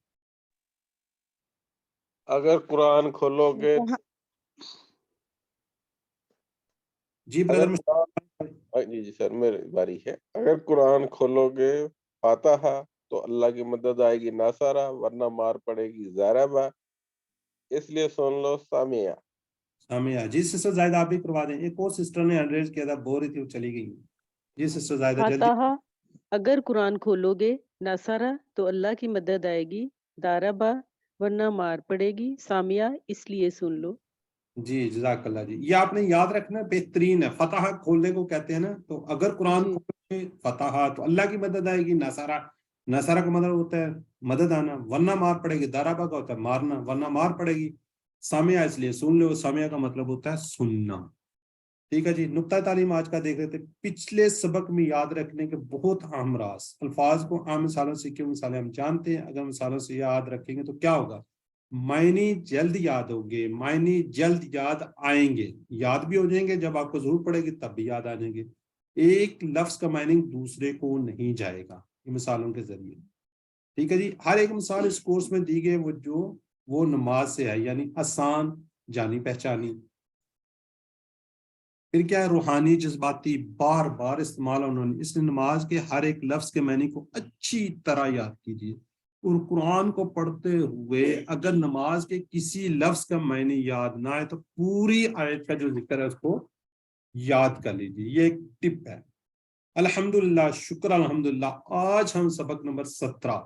اگر قرآن کھولو گے، جی اگر بردر، جی جی سر میری باری ہے، اگر قرآن کھولو گے فاتحہ تو اللہ کی مدد آئے گی ناصرہ، ورنہ مار پڑے گی ضربہ، اس لیے سن لو سامعہ۔ سامعہ جی، سسٹر زائدہ آپ بھی کروا دیں۔ ایک اور سسٹر نے ہینڈ ریز کیا تھا، بول رہی تھی، وہ چلی گئی جی۔ سسٹر زائدہ جلدی۔ فاتحہ اگر قرآن کھولو گے، نصرہ تو اللہ کی مدد آئے گی، داربا ورنہ مار پڑے گی، سامعہ اس لیے سن لو۔ جی جزاک اللہ جی، یہ آپ نے یاد رکھنا، بہترین ہے۔ فتح کھولنے کو کہتے ہیں نا، تو اگر قرآن جی کھولے فتح تو اللہ کی مدد آئے گی، نصرہ، نصرہ کا مطلب ہوتا ہے مدد آنا، ورنہ مار پڑے گی، دارابا کا ہوتا ہے مارنا، ورنہ مار پڑے گی، سامعہ اس لیے سن لو، سامعہ کا مطلب ہوتا ہے سننا، ٹھیک ہے جی۔ نقطہ تعلیم آج کا دیکھ رہے تھے، پچھلے سبق میں یاد رکھنے کے بہت اہم راز، الفاظ کو عام مثالوں سے، کیوں مثالیں ہم جانتے ہیں، اگر مثالوں سے یاد رکھیں گے تو کیا ہوگا؟ معنی جلد یاد ہوگے، معنی جلد یاد آئیں گے، یاد بھی ہو جائیں گے، جب آپ کو ضرورت پڑے گی تب بھی یاد آ جائیں گے۔ ایک لفظ کا معنی دوسرے کو نہیں جائے گا یہ مثالوں کے ذریعے، ٹھیک ہے جی۔ ہر ایک مثال اس کورس میں دی گئی وہ نماز سے ہے، یعنی آسان جانی پہچانی۔ پھر کیا ہے؟ روحانی جذباتی، بار بار استعمال انہوں نے، اس لیے نماز کے ہر ایک لفظ کے معنی کو اچھی طرح یاد کیجیے، اور قرآن کو پڑھتے ہوئے اگر نماز کے کسی لفظ کا معنی یاد نہ آئے تو پوری آیت کا جو ذکر ہے اس کو یاد کر لیجیے، یہ ایک ٹپ ہے۔ الحمدللہ، شکر الحمدللہ، آج ہم سبق نمبر 17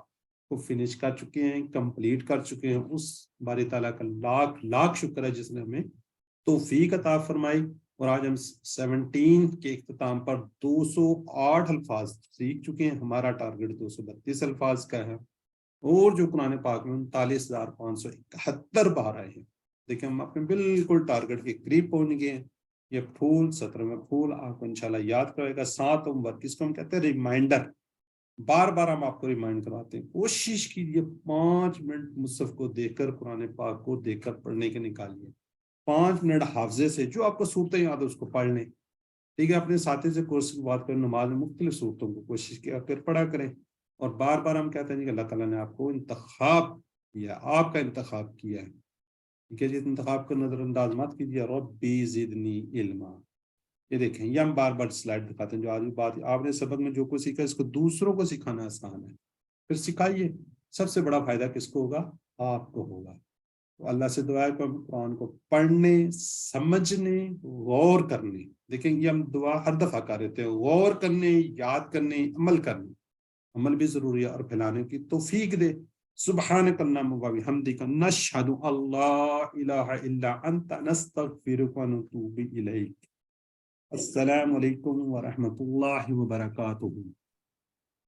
کو فنش کر چکے ہیں، کمپلیٹ کر چکے ہیں۔ اس باری تعالیٰ کا لاکھ لاکھ شکر ہے جس نے ہمیں توفیق عطا فرمائی، اور آج ہم 17 کے اختتام پر 208 الفاظ سیکھ چکے ہیں۔ ہمارا ٹارگٹ 232 الفاظ کا ہے، اور جو قرآن پاک میں 39,571 بار آئے ہیں۔ دیکھیں ہم اپنے بالکل ٹارگٹ کے قریب پہنچ گئے ہیں۔ یہ پھول 17واں پھول آپ کو انشاءاللہ یاد کرے گا۔ 7 عمر، کس کو ہم کہتے ہیں؟ ریمائنڈر، بار بار ہم آپ کو ریمائنڈ کرواتے ہیں۔ کوشش کیجیے 5 منٹ مصحف کو دیکھ کر، قرآن پاک کو دیکھ کر پڑھنے کے نکالیے، 5 منٹ حافظے سے جو آپ کو صورتیں یاد ہے اس کو پڑھ لیں. ٹھیک ہے, اپنے ساتھی سے کورس کی بات کریں, نماز میں مختلف صورتوں کو کوشش کیا کر پڑھا کریں. اور بار بار ہم کہتے ہیں کہ اللہ تعالیٰ نے آپ کو انتخاب کیا, آپ کا انتخاب کیا ہے. ٹھیک ہے جی, انتخاب کو نظر انداز مت کیجیے. ربی زدنی علما, یہ دیکھیں یہ ہم بار بار سلائڈ دکھاتے ہیں. جو آج بھی بات آپ نے سبق میں جو کچھ سیکھا اس کو دوسروں کو سکھانا آسان ہے, پھر سکھائیے. سب سے بڑا فائدہ کس کو ہوگا؟ آپ کو ہوگا. تو اللہ سے دعا ہے کہ ہم قرآن کو پڑھنے, سمجھنے, غور کرنے, دیکھیں یہ ہم دعا ہر دفعہ کر رہے تھے, غور کرنے, یاد کرنے, عمل کرنے. عمل بھی ضروری ہے, اور پھیلانے کی توفیق دے. سبحانک اللہم و بحمدک نشہد اللہ الہ الا انت نستغفرک و نتوب الیک. السلام علیکم ورحمۃ اللہ وبرکاتہ.